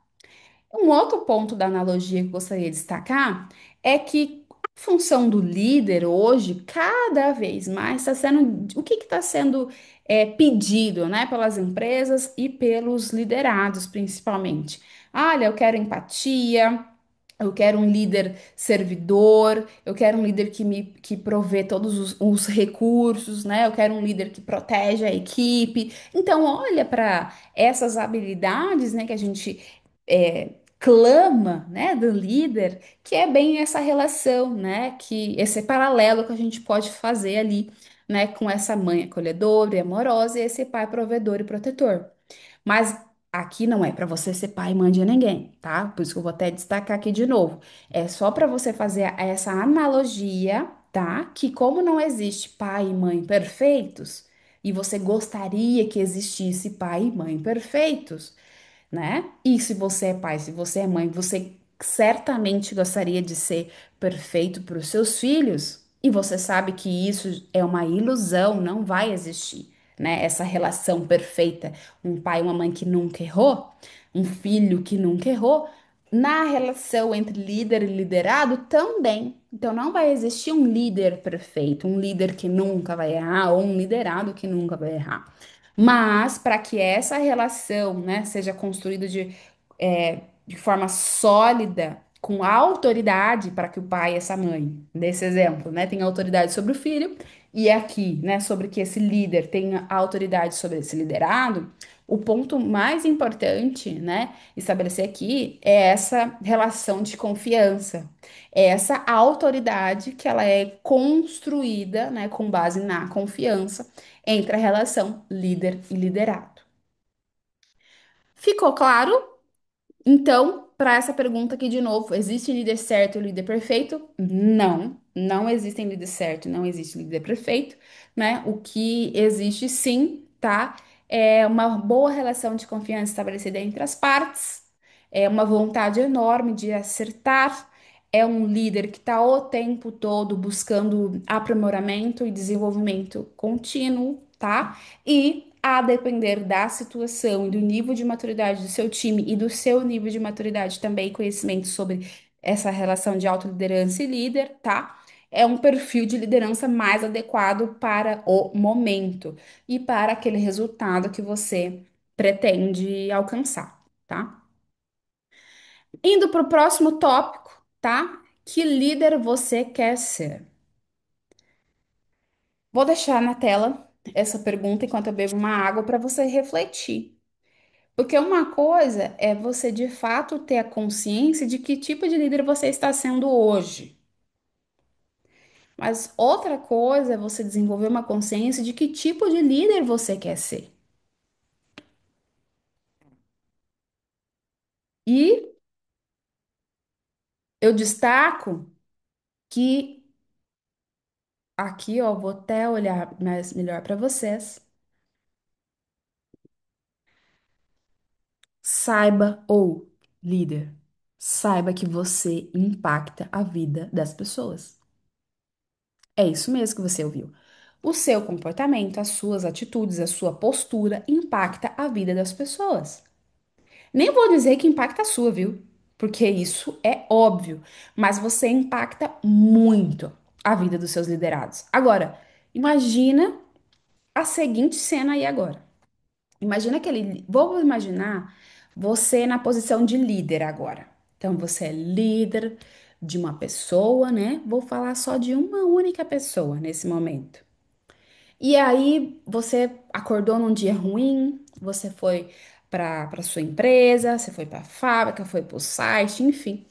Um outro ponto da analogia que eu gostaria de destacar é que a função do líder hoje, cada vez mais, está sendo. O que está sendo pedido, né, pelas empresas e pelos liderados, principalmente? Olha, eu quero empatia. Eu quero um líder servidor, eu quero um líder que provê todos os recursos, né? Eu quero um líder que protege a equipe. Então, olha para essas habilidades, né, que a gente clama, né, do líder, que é bem essa relação, né? Que esse paralelo que a gente pode fazer ali, né, com essa mãe acolhedora e amorosa e esse pai provedor e protetor. Mas aqui não é para você ser pai e mãe de ninguém, tá? Por isso que eu vou até destacar aqui de novo. É só para você fazer essa analogia, tá? Que como não existe pai e mãe perfeitos, e você gostaria que existisse pai e mãe perfeitos, né? E se você é pai, se você é mãe, você certamente gostaria de ser perfeito para os seus filhos, e você sabe que isso é uma ilusão, não vai existir, né? Essa relação perfeita, um pai e uma mãe que nunca errou, um filho que nunca errou. Na relação entre líder e liderado também. Então, não vai existir um líder perfeito, um líder que nunca vai errar, ou um liderado que nunca vai errar. Mas para que essa relação, né, seja construída de forma sólida, com autoridade, para que o pai e essa mãe, nesse exemplo, né, tenha autoridade sobre o filho, e aqui, né, sobre que esse líder tenha autoridade sobre esse liderado, o ponto mais importante, né, estabelecer aqui é essa relação de confiança, é essa autoridade que ela é construída, né, com base na confiança entre a relação líder e liderado. Ficou claro? Então, para essa pergunta aqui de novo, existe líder certo e líder perfeito? Não, não existem líder certo, não existe líder perfeito, né? O que existe sim, tá? É uma boa relação de confiança estabelecida entre as partes, é uma vontade enorme de acertar, é um líder que está o tempo todo buscando aprimoramento e desenvolvimento contínuo, tá? E a depender da situação e do nível de maturidade do seu time e do seu nível de maturidade também, conhecimento sobre essa relação de autoliderança e líder, tá? É um perfil de liderança mais adequado para o momento e para aquele resultado que você pretende alcançar, tá? Indo para o próximo tópico, tá? Que líder você quer ser? Vou deixar na tela essa pergunta enquanto eu bebo uma água para você refletir. Porque uma coisa é você de fato ter a consciência de que tipo de líder você está sendo hoje. Mas outra coisa é você desenvolver uma consciência de que tipo de líder você quer ser. E eu destaco que aqui, ó, vou até olhar mais melhor para vocês. Saiba, ou líder, saiba que você impacta a vida das pessoas. É isso mesmo que você ouviu. O seu comportamento, as suas atitudes, a sua postura impacta a vida das pessoas. Nem vou dizer que impacta a sua, viu? Porque isso é óbvio, mas você impacta muito a vida dos seus liderados. Agora, imagina a seguinte cena aí agora. Imagina aquele. Vou imaginar você na posição de líder agora. Então, você é líder de uma pessoa, né? Vou falar só de uma única pessoa nesse momento. E aí, você acordou num dia ruim, você foi para sua empresa, você foi para a fábrica, foi para o site, enfim.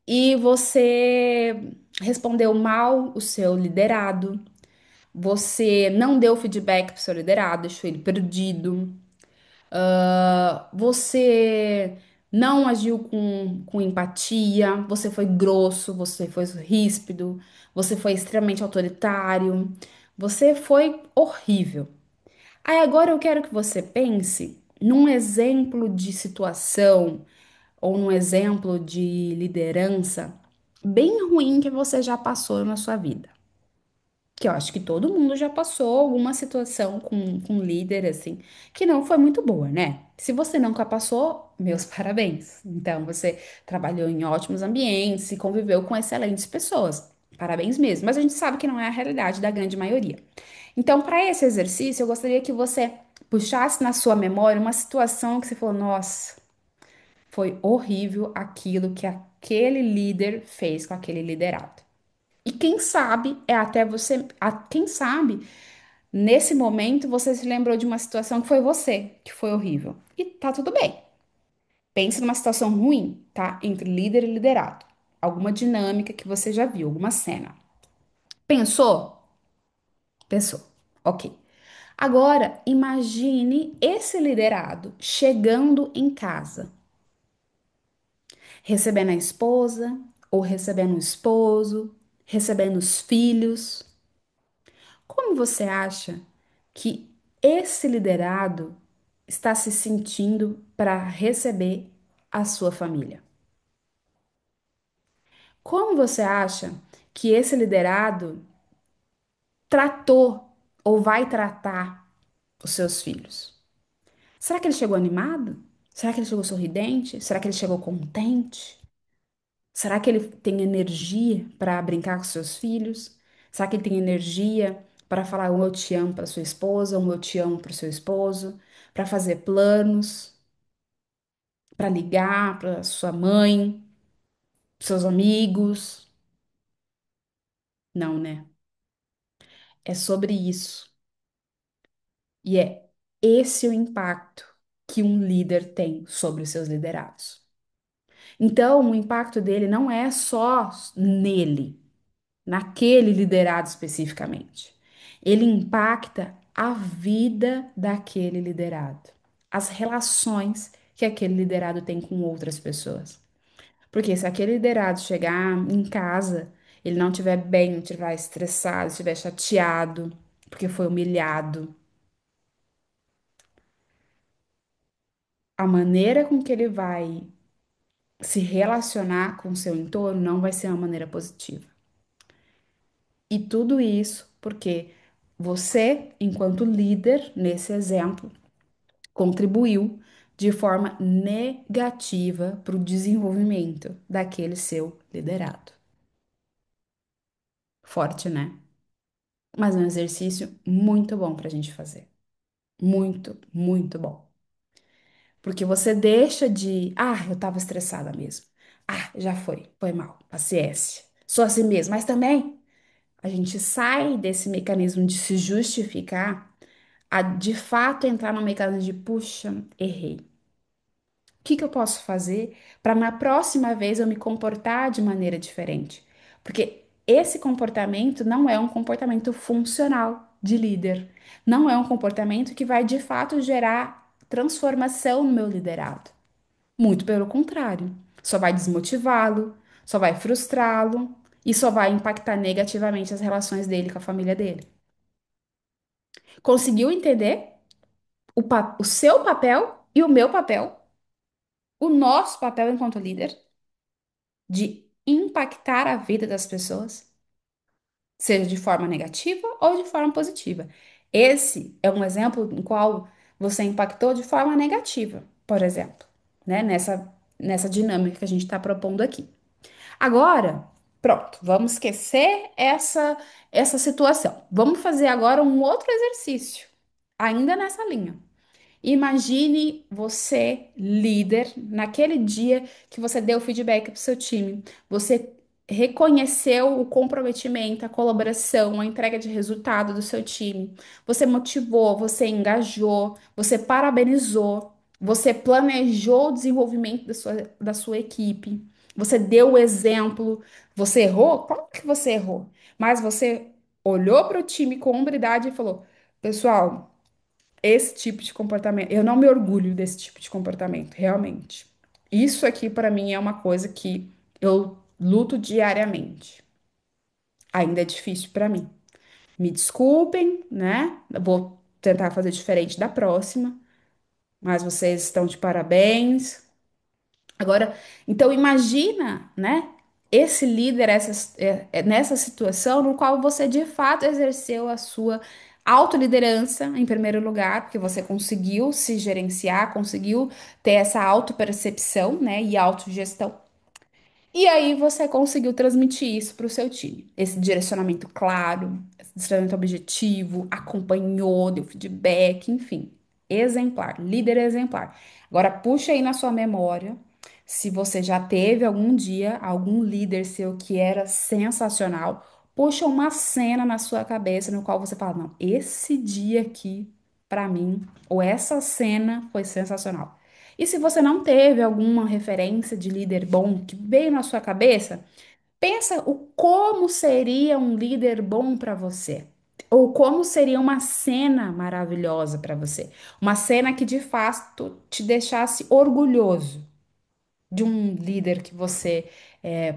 E você respondeu mal o seu liderado, você não deu feedback para o seu liderado, deixou ele perdido. Você não agiu com empatia, você foi grosso, você foi ríspido, você foi extremamente autoritário, você foi horrível. Aí agora eu quero que você pense num exemplo de situação ou num exemplo de liderança bem ruim que você já passou na sua vida. Que eu acho que todo mundo já passou alguma situação com um líder, assim, que não foi muito boa, né? Se você nunca passou, meus parabéns. Então, você trabalhou em ótimos ambientes e conviveu com excelentes pessoas. Parabéns mesmo. Mas a gente sabe que não é a realidade da grande maioria. Então, para esse exercício, eu gostaria que você puxasse na sua memória uma situação que você falou: nossa, foi horrível aquilo que aquele líder fez com aquele liderado. E quem sabe é até você, quem sabe nesse momento você se lembrou de uma situação que foi você, que foi horrível. E tá tudo bem. Pense numa situação ruim, tá? Entre líder e liderado. Alguma dinâmica que você já viu, alguma cena. Pensou? Pensou. Ok. Agora, imagine esse liderado chegando em casa, recebendo a esposa ou recebendo o esposo. recebendo os filhos. Como você acha que esse liderado está se sentindo para receber a sua família? Como você acha que esse liderado tratou ou vai tratar os seus filhos? Será que ele chegou animado? Será que ele chegou sorridente? Será que ele chegou contente? Será que ele tem energia para brincar com seus filhos? Será que ele tem energia para falar um eu te amo para sua esposa, um eu te amo para o seu esposo, para fazer planos, para ligar para sua mãe, seus amigos? Não, né? É sobre isso. E é esse o impacto que um líder tem sobre os seus liderados. Então, o impacto dele não é só nele, naquele liderado especificamente. Ele impacta a vida daquele liderado, as relações que aquele liderado tem com outras pessoas. Porque se aquele liderado chegar em casa, ele não estiver bem, estiver estressado, estiver chateado, porque foi humilhado, a maneira com que ele vai se relacionar com o seu entorno não vai ser uma maneira positiva. E tudo isso porque você, enquanto líder, nesse exemplo, contribuiu de forma negativa para o desenvolvimento daquele seu liderado. Forte, né? Mas é um exercício muito bom para a gente fazer. Muito, muito bom. Porque você deixa de, eu estava estressada mesmo. Já foi mal, paciência. Sou assim mesmo, mas também a gente sai desse mecanismo de se justificar a de fato entrar no mecanismo de, puxa, errei. O que que eu posso fazer para na próxima vez eu me comportar de maneira diferente? Porque esse comportamento não é um comportamento funcional de líder. Não é um comportamento que vai de fato gerar transformação no meu liderado. Muito pelo contrário, só vai desmotivá-lo, só vai frustrá-lo e só vai impactar negativamente as relações dele com a família dele. Conseguiu entender o seu papel e o meu papel, o nosso papel enquanto líder, de impactar a vida das pessoas, seja de forma negativa ou de forma positiva? Esse é um exemplo em qual você impactou de forma negativa, por exemplo, né? Nessa dinâmica que a gente está propondo aqui. Agora, pronto, vamos esquecer essa situação. Vamos fazer agora um outro exercício, ainda nessa linha. Imagine você, líder, naquele dia que você deu feedback para o seu time, você reconheceu o comprometimento, a colaboração, a entrega de resultado do seu time. Você motivou, você engajou, você parabenizou, você planejou o desenvolvimento da sua equipe, você deu o exemplo. Você errou? Claro que você errou, mas você olhou para o time com hombridade e falou: pessoal, esse tipo de comportamento, eu não me orgulho desse tipo de comportamento, realmente. Isso aqui para mim é uma coisa que eu luto diariamente. Ainda é difícil para mim. Me desculpem, né? Eu vou tentar fazer diferente da próxima, mas vocês estão de parabéns. Agora, então imagina, né? Esse líder nessa situação no qual você de fato exerceu a sua autoliderança em primeiro lugar, porque você conseguiu se gerenciar, conseguiu ter essa autopercepção, né, e autogestão. E aí você conseguiu transmitir isso para o seu time. Esse direcionamento claro, esse direcionamento objetivo, acompanhou, deu feedback, enfim. Exemplar, líder exemplar. Agora puxa aí na sua memória se você já teve algum dia algum líder seu que era sensacional. Puxa uma cena na sua cabeça no qual você fala, não, esse dia aqui, para mim, ou essa cena foi sensacional. E se você não teve alguma referência de líder bom que veio na sua cabeça, pensa o como seria um líder bom para você. Ou como seria uma cena maravilhosa para você. Uma cena que de fato te deixasse orgulhoso. de um líder que você,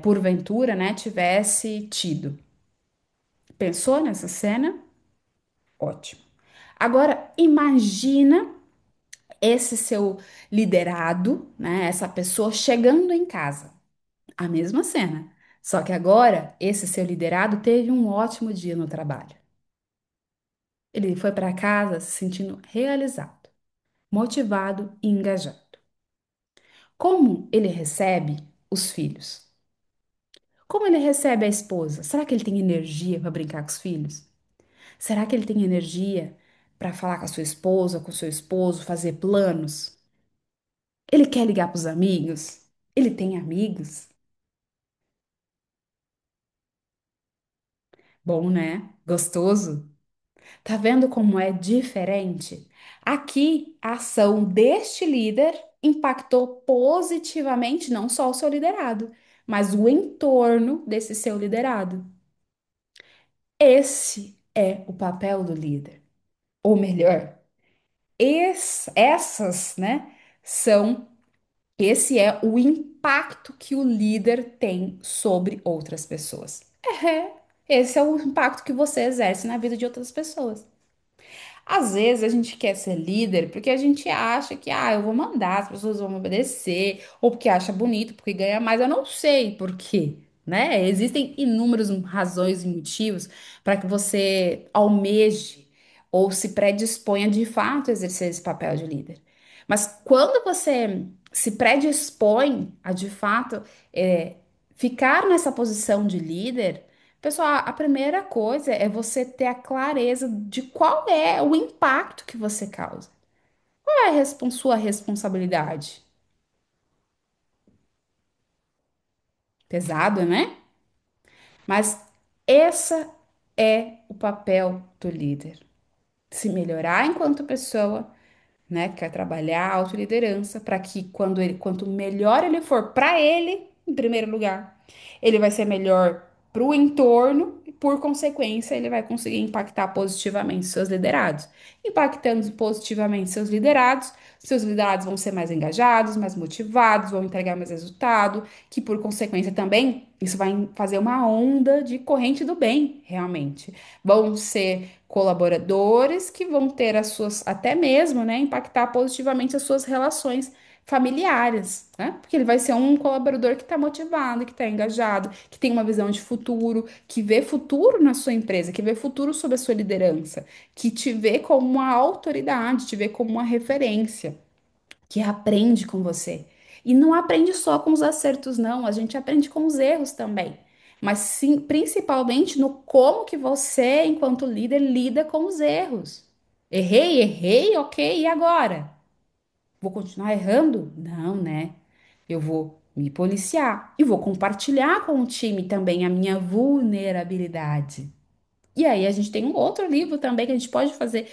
porventura, né, tivesse tido. Pensou nessa cena? Ótimo. Agora, imagina esse seu liderado, né, essa pessoa chegando em casa. A mesma cena. Só que agora, esse seu liderado teve um ótimo dia no trabalho. Ele foi para casa se sentindo realizado, motivado e engajado. Como ele recebe os filhos? Como ele recebe a esposa? Será que ele tem energia para brincar com os filhos? Será que ele tem energia para falar com a sua esposa, com o seu esposo, fazer planos? Ele quer ligar para os amigos? Ele tem amigos? Bom, né? Gostoso? Tá vendo como é diferente? Aqui, a ação deste líder impactou positivamente não só o seu liderado, mas o entorno desse seu liderado. Esse é o papel do líder. Ou melhor, essas, né, são, esse é o impacto que o líder tem sobre outras pessoas. É, esse é o impacto que você exerce na vida de outras pessoas. Às vezes a gente quer ser líder porque a gente acha que, eu vou mandar, as pessoas vão me obedecer, ou porque acha bonito, porque ganha mais. Eu não sei por quê, né? Existem inúmeras razões e motivos para que você almeje ou se predisponha de fato a exercer esse papel de líder. Mas quando você se predispõe a de fato ficar nessa posição de líder, pessoal, a primeira coisa é você ter a clareza de qual é o impacto que você causa. Qual é a sua responsabilidade? Pesado, né? Mas essa é o papel do líder. Se melhorar enquanto pessoa, né? Quer trabalhar a autoliderança para que quanto melhor ele for para ele, em primeiro lugar, ele vai ser melhor para o entorno e, por consequência, ele vai conseguir impactar positivamente seus liderados. Impactando positivamente seus liderados vão ser mais engajados, mais motivados, vão entregar mais resultado, que por consequência também isso vai fazer uma onda de corrente do bem, realmente. Vão ser colaboradores que vão ter as suas, até mesmo, né, impactar positivamente as suas relações familiares, né? Porque ele vai ser um colaborador que está motivado, que está engajado, que tem uma visão de futuro, que vê futuro na sua empresa, que vê futuro sob a sua liderança, que te vê como uma autoridade, te vê como uma referência, que aprende com você. E não aprende só com os acertos, não, a gente aprende com os erros também. Mas sim, principalmente no como que você, enquanto líder, lida com os erros. Errei, ok, e agora? Vou continuar errando? Não, né? Eu vou me policiar e vou compartilhar com o time também a minha vulnerabilidade. E aí a gente tem um outro livro também que a gente pode fazer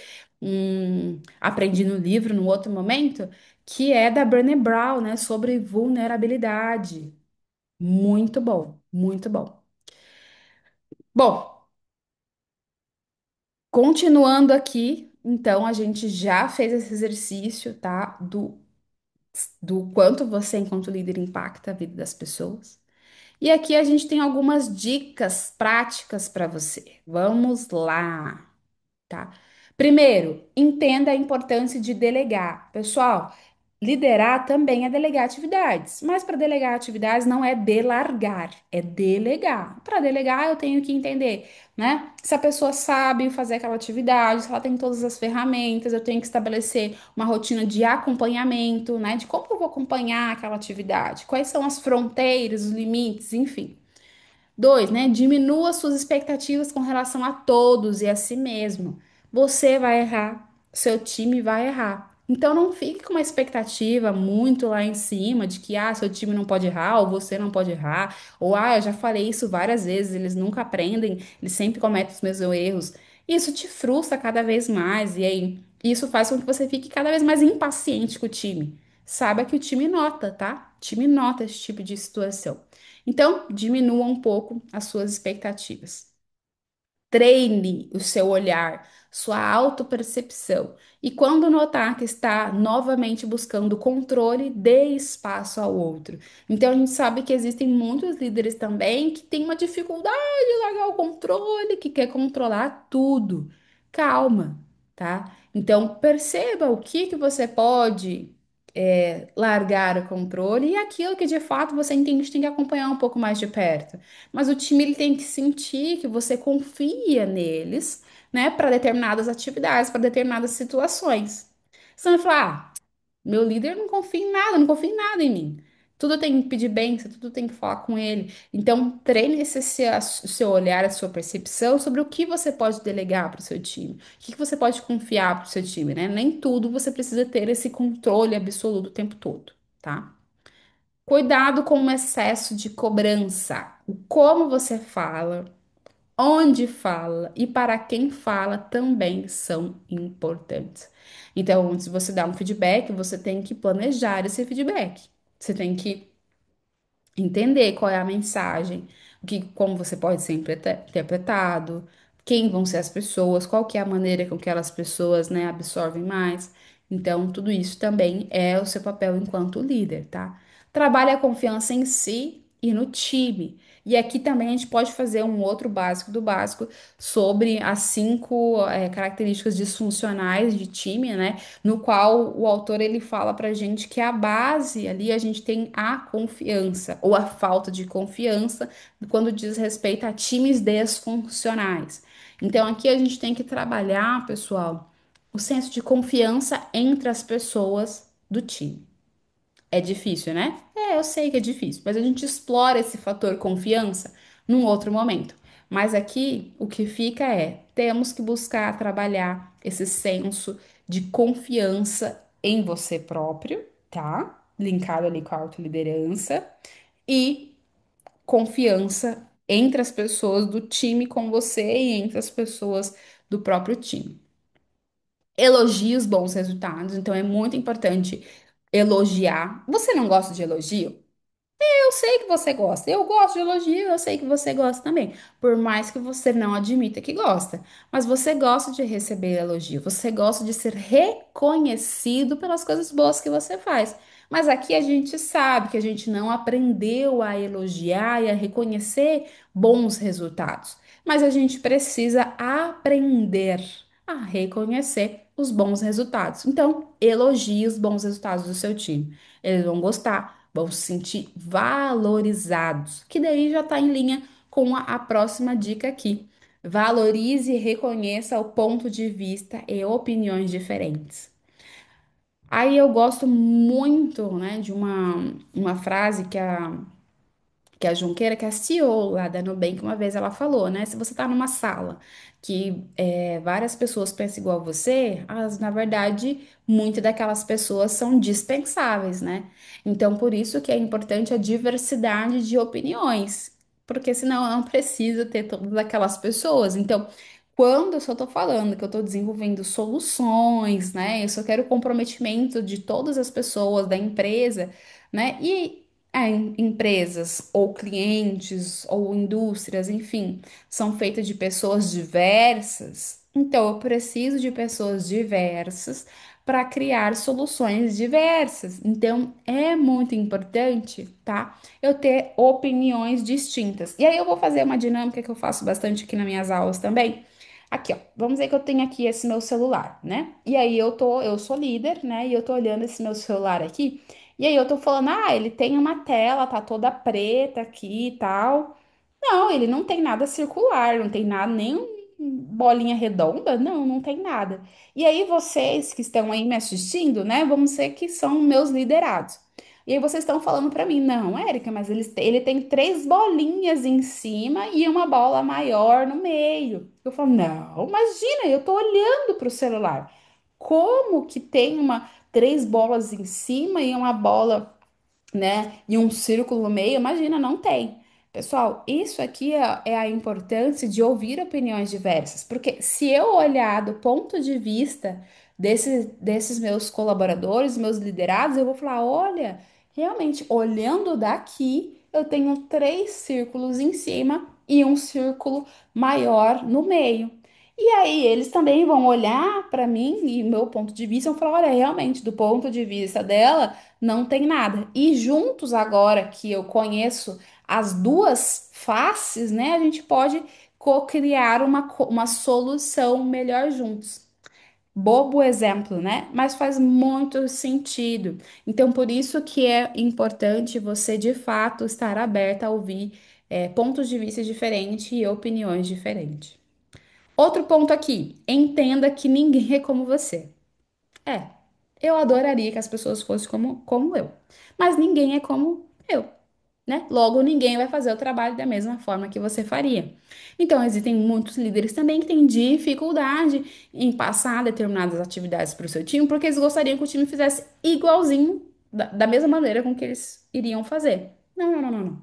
aprendi no livro num outro momento, que é da Brené Brown, né, sobre vulnerabilidade. Muito bom, muito bom. Bom, continuando aqui, então a gente já fez esse exercício, tá? Do quanto você, enquanto líder, impacta a vida das pessoas. E aqui a gente tem algumas dicas práticas para você. Vamos lá, tá? Primeiro, entenda a importância de delegar. Pessoal, liderar também é delegar atividades, mas para delegar atividades não é delargar, é delegar. Para delegar, eu tenho que entender, né? Se a pessoa sabe fazer aquela atividade, se ela tem todas as ferramentas, eu tenho que estabelecer uma rotina de acompanhamento, né? De como eu vou acompanhar aquela atividade, quais são as fronteiras, os limites, enfim. Dois, né? Diminua suas expectativas com relação a todos e a si mesmo. Você vai errar, seu time vai errar. Então não fique com uma expectativa muito lá em cima de que seu time não pode errar, ou você não pode errar, ou eu já falei isso várias vezes, eles nunca aprendem, eles sempre cometem os mesmos erros. Isso te frustra cada vez mais, e aí isso faz com que você fique cada vez mais impaciente com o time. Saiba que o time nota, tá? O time nota esse tipo de situação. Então, diminua um pouco as suas expectativas. treine o seu olhar, sua autopercepção. E quando notar que está novamente buscando controle, dê espaço ao outro. Então a gente sabe que existem muitos líderes também que têm uma dificuldade de largar o controle, que quer controlar tudo. Calma, tá? Então perceba o que que você pode largar o controle e aquilo que de fato você entende que tem que acompanhar um pouco mais de perto. Mas o time ele tem que sentir que você confia neles, né, para determinadas atividades, para determinadas situações. Senão vai falar, ah, meu líder não confia em nada, não confia em nada em mim. Tudo tem que pedir bênção, tudo tem que falar com ele. Então, treine o seu olhar, a sua percepção sobre o que você pode delegar para o seu time. O que que você pode confiar para o seu time, né? Nem tudo você precisa ter esse controle absoluto o tempo todo, tá? Cuidado com o excesso de cobrança. O como você fala, onde fala e para quem fala também são importantes. Então, antes de você dar um feedback, você tem que planejar esse feedback. Você tem que entender qual é a mensagem, o que, como você pode ser interpretado, quem vão ser as pessoas, qual que é a maneira com que aquelas pessoas, né, absorvem mais. Então, tudo isso também é o seu papel enquanto líder, tá? Trabalhe a confiança em si e no time. E aqui também a gente pode fazer um outro básico do básico sobre as cinco características disfuncionais de time, né? No qual o autor ele fala pra gente que a base ali a gente tem a confiança ou a falta de confiança quando diz respeito a times desfuncionais. Então aqui a gente tem que trabalhar, pessoal, o senso de confiança entre as pessoas do time. É difícil, né? É, eu sei que é difícil, mas a gente explora esse fator confiança num outro momento. Mas aqui o que fica é: temos que buscar trabalhar esse senso de confiança em você próprio, tá? Linkado ali com a autoliderança e confiança entre as pessoas do time com você e entre as pessoas do próprio time. Elogie os bons resultados, então é muito importante elogiar. Você não gosta de elogio? Eu sei que você gosta. Eu gosto de elogio, eu sei que você gosta também. Por mais que você não admita que gosta. Mas você gosta de receber elogio. Você gosta de ser reconhecido pelas coisas boas que você faz. Mas aqui a gente sabe que a gente não aprendeu a elogiar e a reconhecer bons resultados. Mas a gente precisa aprender a reconhecer os bons resultados. Então, elogie os bons resultados do seu time. Eles vão gostar, vão se sentir valorizados, que daí já está em linha com a próxima dica aqui. Valorize e reconheça o ponto de vista e opiniões diferentes. Aí eu gosto muito, né, de uma frase que a Junqueira, que é a CEO lá da Nubank, uma vez ela falou, né? Se você tá numa sala que várias pessoas pensam igual a você, na verdade, muitas daquelas pessoas são dispensáveis, né? Então, por isso que é importante a diversidade de opiniões, porque senão eu não preciso ter todas aquelas pessoas. Então, quando eu só tô falando que eu tô desenvolvendo soluções, né? Eu só quero o comprometimento de todas as pessoas da empresa, né? E empresas ou clientes ou indústrias, enfim, são feitas de pessoas diversas. Então, eu preciso de pessoas diversas para criar soluções diversas. Então, é muito importante, tá? Eu ter opiniões distintas. E aí, eu vou fazer uma dinâmica que eu faço bastante aqui nas minhas aulas também. Aqui, ó. Vamos dizer que eu tenho aqui esse meu celular, né? E aí eu sou líder, né? E eu tô olhando esse meu celular aqui. E aí eu tô falando, ah, ele tem uma tela, tá toda preta aqui e tal. Não, ele não tem nada circular, não tem nada, nem bolinha redonda, não, não tem nada. E aí vocês que estão aí me assistindo, né, vamos ser que são meus liderados. E aí vocês estão falando pra mim, não, Érica, mas ele tem três bolinhas em cima e uma bola maior no meio. Eu falo, não, imagina, eu tô olhando pro celular. Como que tem três bolas em cima e uma bola, né? E um círculo no meio, imagina, não tem. Pessoal, isso aqui é a importância de ouvir opiniões diversas, porque se eu olhar do ponto de vista desses meus colaboradores, meus liderados, eu vou falar: olha, realmente, olhando daqui, eu tenho três círculos em cima e um círculo maior no meio. E aí eles também vão olhar para mim e meu ponto de vista vão falar, olha, realmente, do ponto de vista dela, não tem nada. E juntos agora que eu conheço as duas faces, né, a gente pode co-criar uma solução melhor juntos. Bobo exemplo, né? Mas faz muito sentido. Então, por isso que é importante você, de fato, estar aberta a ouvir pontos de vista diferentes e opiniões diferentes. Outro ponto aqui, entenda que ninguém é como você. É, eu adoraria que as pessoas fossem como eu, mas ninguém é como eu, né? Logo, ninguém vai fazer o trabalho da mesma forma que você faria. Então, existem muitos líderes também que têm dificuldade em passar determinadas atividades para o seu time, porque eles gostariam que o time fizesse igualzinho, da mesma maneira com que eles iriam fazer. Não, não, não, não, não.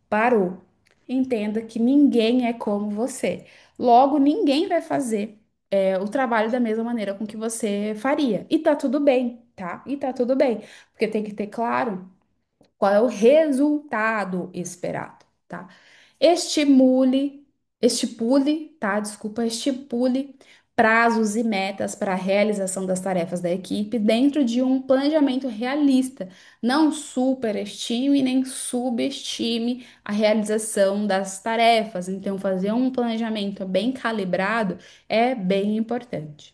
Parou. Entenda que ninguém é como você. Logo, ninguém vai fazer o trabalho da mesma maneira com que você faria. E tá tudo bem, tá? E tá tudo bem. Porque tem que ter claro qual é o resultado esperado, tá? Estimule, estipule, tá? Desculpa, estipule prazos e metas para a realização das tarefas da equipe dentro de um planejamento realista. Não superestime nem subestime a realização das tarefas. Então, fazer um planejamento bem calibrado é bem importante.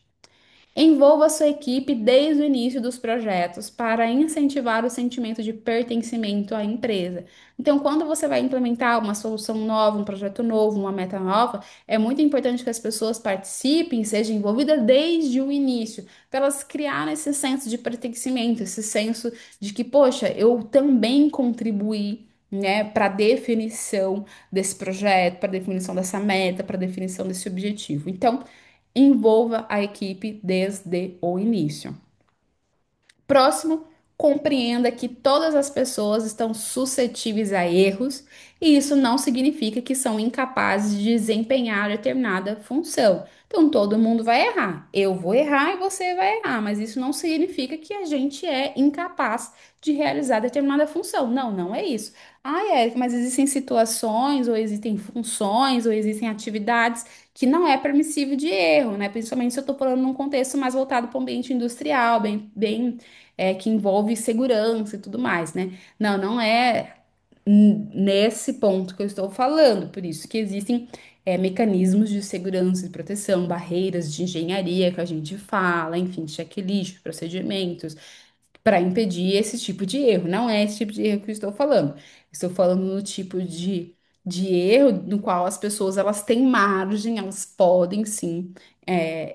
Envolva sua equipe desde o início dos projetos para incentivar o sentimento de pertencimento à empresa. Então, quando você vai implementar uma solução nova, um projeto novo, uma meta nova, é muito importante que as pessoas participem, sejam envolvidas desde o início, para elas criarem esse senso de pertencimento, esse senso de que, poxa, eu também contribuí. Né, para definição desse projeto, para definição dessa meta, para definição desse objetivo. Então, envolva a equipe desde o início. Próximo, compreenda que todas as pessoas estão suscetíveis a erros e isso não significa que são incapazes de desempenhar determinada função. Então, todo mundo vai errar. Eu vou errar e você vai errar, mas isso não significa que a gente é incapaz de realizar determinada função. Não, não é isso. Ah, Érica, mas existem situações, ou existem funções, ou existem atividades que não é permissível de erro, né? Principalmente se eu estou falando num contexto mais voltado para o ambiente industrial, que envolve segurança e tudo mais, né? Não, não é nesse ponto que eu estou falando. Por isso que existem mecanismos de segurança e proteção, barreiras de engenharia que a gente fala, enfim, checklist, procedimentos, para impedir esse tipo de erro. Não é esse tipo de erro que eu estou falando. Estou falando no tipo de erro no qual as pessoas elas têm margem, elas podem sim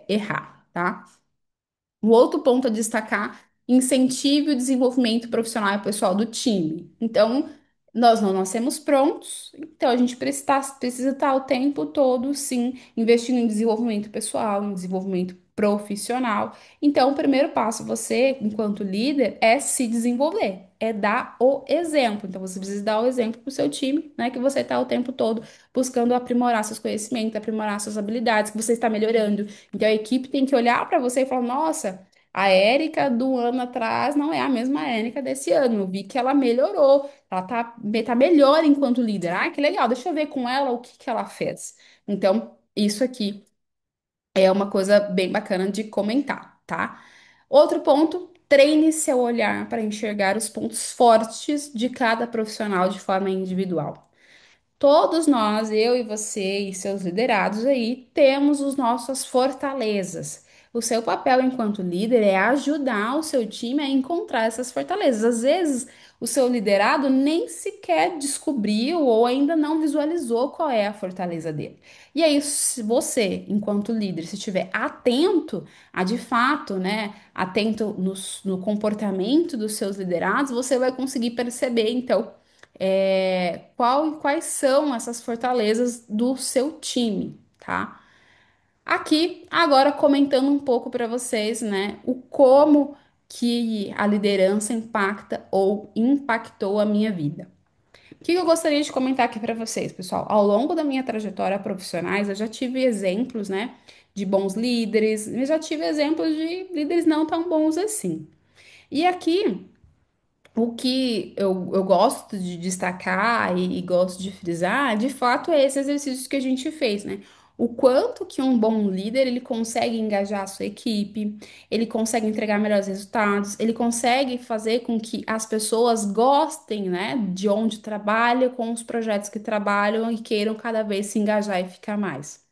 errar, tá? O outro ponto a destacar, incentive o desenvolvimento profissional e pessoal do time. Então, nós não nascemos prontos, então a gente precisa estar o tempo todo, sim, investindo em desenvolvimento pessoal, em desenvolvimento profissional. Então, o primeiro passo, você, enquanto líder, é se desenvolver, é dar o exemplo. Então, você precisa dar o exemplo para o seu time, né? Que você está o tempo todo buscando aprimorar seus conhecimentos, aprimorar suas habilidades, que você está melhorando. Então a equipe tem que olhar para você e falar: nossa, a Érica do ano atrás não é a mesma Érica desse ano. Eu vi que ela melhorou, ela tá melhor enquanto líder. Ah, que legal, deixa eu ver com ela o que que ela fez. Então, isso aqui é uma coisa bem bacana de comentar, tá? Outro ponto. Treine seu olhar para enxergar os pontos fortes de cada profissional de forma individual. Todos nós, eu e você e seus liderados aí, temos as nossas fortalezas. O seu papel enquanto líder é ajudar o seu time a encontrar essas fortalezas. Às vezes, o seu liderado nem sequer descobriu ou ainda não visualizou qual é a fortaleza dele. E aí, se você, enquanto líder, se estiver atento a de fato, né, atento no comportamento dos seus liderados, você vai conseguir perceber, então quais são essas fortalezas do seu time, tá? Aqui, agora comentando um pouco para vocês, né, o como que a liderança impacta ou impactou a minha vida. O que eu gostaria de comentar aqui para vocês, pessoal? Ao longo da minha trajetória profissionais, eu já tive exemplos, né, de bons líderes, eu já tive exemplos de líderes não tão bons assim. E aqui O que eu gosto de destacar e gosto de frisar, de fato, é esse exercício que a gente fez, né? O quanto que um bom líder ele consegue engajar a sua equipe, ele consegue entregar melhores resultados, ele consegue fazer com que as pessoas gostem, né, de onde trabalham, com os projetos que trabalham e queiram cada vez se engajar e ficar mais.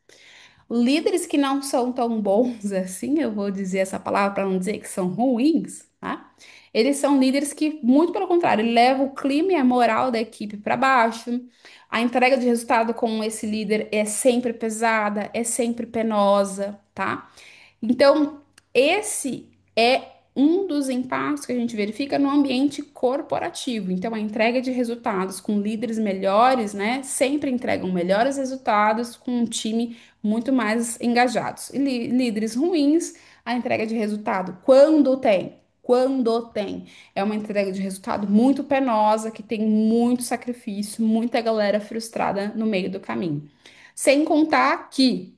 Líderes que não são tão bons assim, eu vou dizer essa palavra para não dizer que são ruins, tá? Eles são líderes que, muito pelo contrário, ele leva o clima e a moral da equipe para baixo. A entrega de resultado com esse líder é sempre pesada, é sempre penosa, tá? Então, esse é um dos impactos que a gente verifica no ambiente corporativo. Então, a entrega de resultados com líderes melhores, né, sempre entregam melhores resultados com um time muito mais engajados. E líderes ruins, a entrega de resultado, quando tem, é uma entrega de resultado muito penosa, que tem muito sacrifício, muita galera frustrada no meio do caminho. Sem contar que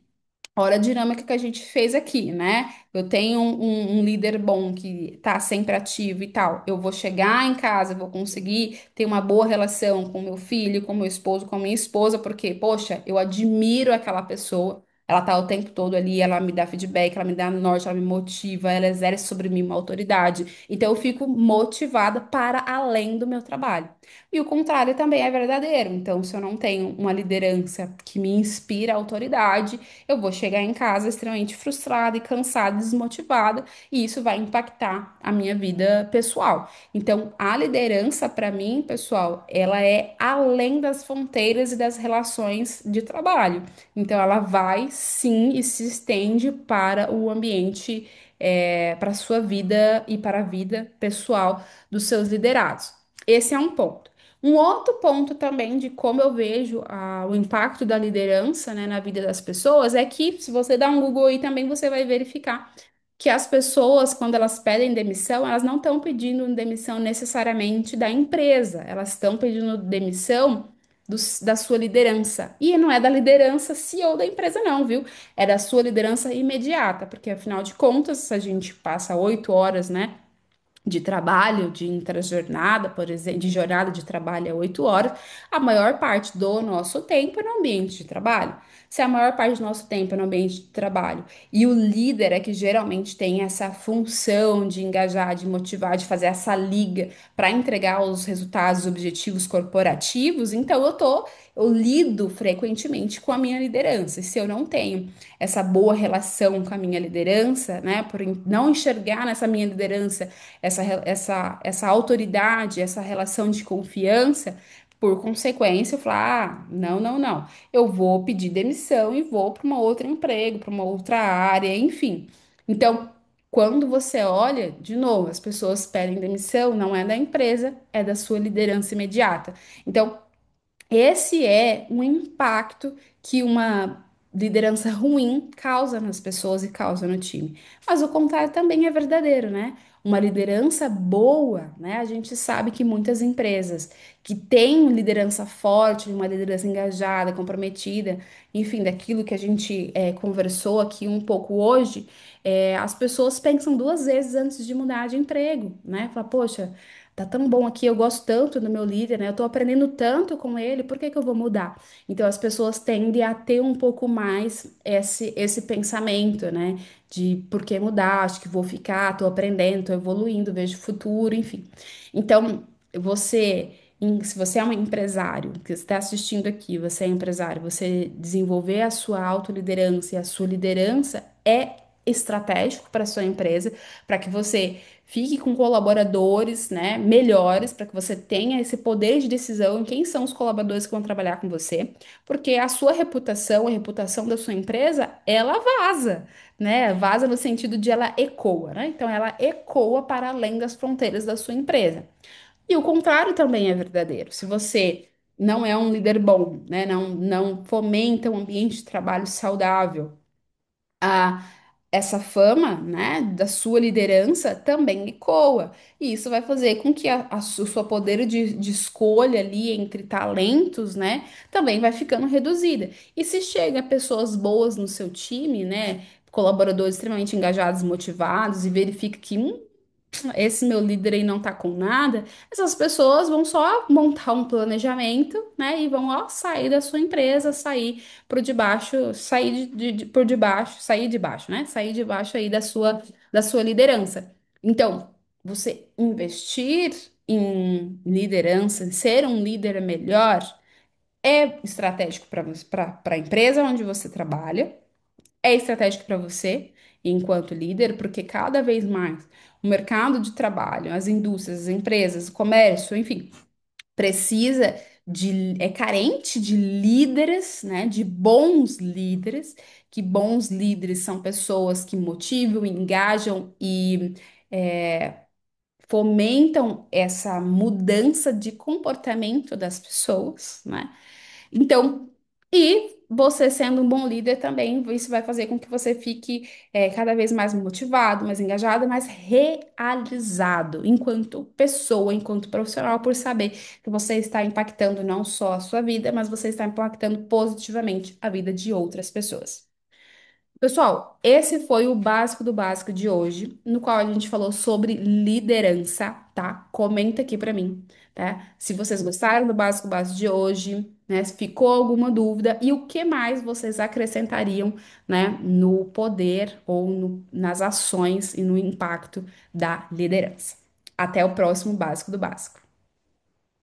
olha a dinâmica que a gente fez aqui, né? Eu tenho um líder bom que tá sempre ativo e tal. Eu vou chegar em casa, eu vou conseguir ter uma boa relação com meu filho, com meu esposo, com a minha esposa, porque, poxa, eu admiro aquela pessoa. Ela tá o tempo todo ali, ela me dá feedback, ela me dá norte, ela me motiva, ela exerce sobre mim uma autoridade. Então eu fico motivada para além do meu trabalho. E o contrário também é verdadeiro. Então, se eu não tenho uma liderança que me inspira autoridade, eu vou chegar em casa extremamente frustrada e cansada, desmotivada, e isso vai impactar a minha vida pessoal. Então, a liderança, para mim, pessoal, ela é além das fronteiras e das relações de trabalho. Então, ela vai sim e se estende para o ambiente, para a sua vida e para a vida pessoal dos seus liderados. Esse é um ponto. Um outro ponto também de como eu vejo o impacto da liderança, né, na vida das pessoas é que, se você dá um Google aí também, você vai verificar que as pessoas, quando elas pedem demissão, elas não estão pedindo demissão necessariamente da empresa, elas estão pedindo demissão da sua liderança. E não é da liderança CEO da empresa, não, viu? É da sua liderança imediata, porque afinal de contas, se a gente passa 8 horas, né? De trabalho, de intrajornada, por exemplo, de jornada de trabalho é 8 horas, a maior parte do nosso tempo é no ambiente de trabalho. Se a maior parte do nosso tempo é no ambiente de trabalho e o líder é que geralmente tem essa função de engajar, de motivar, de fazer essa liga para entregar os resultados, os objetivos corporativos, então eu lido frequentemente com a minha liderança. E se eu não tenho essa boa relação com a minha liderança, né, por não enxergar nessa minha liderança essa autoridade, essa relação de confiança, por consequência, eu falar, ah, não, não, não, eu vou pedir demissão e vou para uma outra emprego, para uma outra área, enfim. Então, quando você olha, de novo, as pessoas pedem demissão, não é da empresa, é da sua liderança imediata. Então, esse é um impacto que uma liderança ruim causa nas pessoas e causa no time. Mas o contrário também é verdadeiro, né? Uma liderança boa, né? A gente sabe que muitas empresas que têm liderança forte, uma liderança engajada, comprometida, enfim, daquilo que a gente conversou aqui um pouco hoje, as pessoas pensam duas vezes antes de mudar de emprego, né? Fala, poxa. Tá tão bom aqui, eu gosto tanto do meu líder, né? Eu tô aprendendo tanto com ele, por que que eu vou mudar? Então as pessoas tendem a ter um pouco mais esse pensamento, né? De por que mudar, acho que vou ficar, tô aprendendo, tô evoluindo, vejo futuro, enfim. Então, se você é um empresário, que está assistindo aqui, você é empresário, você desenvolver a sua autoliderança e a sua liderança é estratégico para a sua empresa, para que você fique com colaboradores, né, melhores, para que você tenha esse poder de decisão em quem são os colaboradores que vão trabalhar com você, porque a sua reputação, a reputação da sua empresa, ela vaza, né? Vaza no sentido de ela ecoa, né? Então ela ecoa para além das fronteiras da sua empresa. E o contrário também é verdadeiro. Se você não é um líder bom, né, não fomenta um ambiente de trabalho saudável, a essa fama, né, da sua liderança também ecoa. E isso vai fazer com que o seu poder de escolha ali entre talentos, né, também vai ficando reduzida. E se chega pessoas boas no seu time, né, colaboradores extremamente engajados, motivados, e verifica que esse meu líder aí não tá com nada, essas pessoas vão só montar um planejamento, né? E vão, ó, sair da sua empresa, sair por debaixo, sair por debaixo, sair de baixo, né? Sair de baixo aí da sua liderança. Então, você investir em liderança, em ser um líder melhor, é estratégico para a empresa onde você trabalha, é estratégico para você enquanto líder, porque cada vez mais o mercado de trabalho, as indústrias, as empresas, o comércio, enfim, é carente de líderes, né, de bons líderes, que bons líderes são pessoas que motivam, engajam e fomentam essa mudança de comportamento das pessoas, né? Então, e você sendo um bom líder também, isso vai fazer com que você fique cada vez mais motivado, mais engajado, mais realizado enquanto pessoa, enquanto profissional, por saber que você está impactando não só a sua vida, mas você está impactando positivamente a vida de outras pessoas. Pessoal, esse foi o básico do básico de hoje, no qual a gente falou sobre liderança, tá? Comenta aqui pra mim, tá? Se vocês gostaram do básico básico de hoje, né? Se ficou alguma dúvida e o que mais vocês acrescentariam, né, no poder ou nas ações e no impacto da liderança. Até o próximo básico do básico.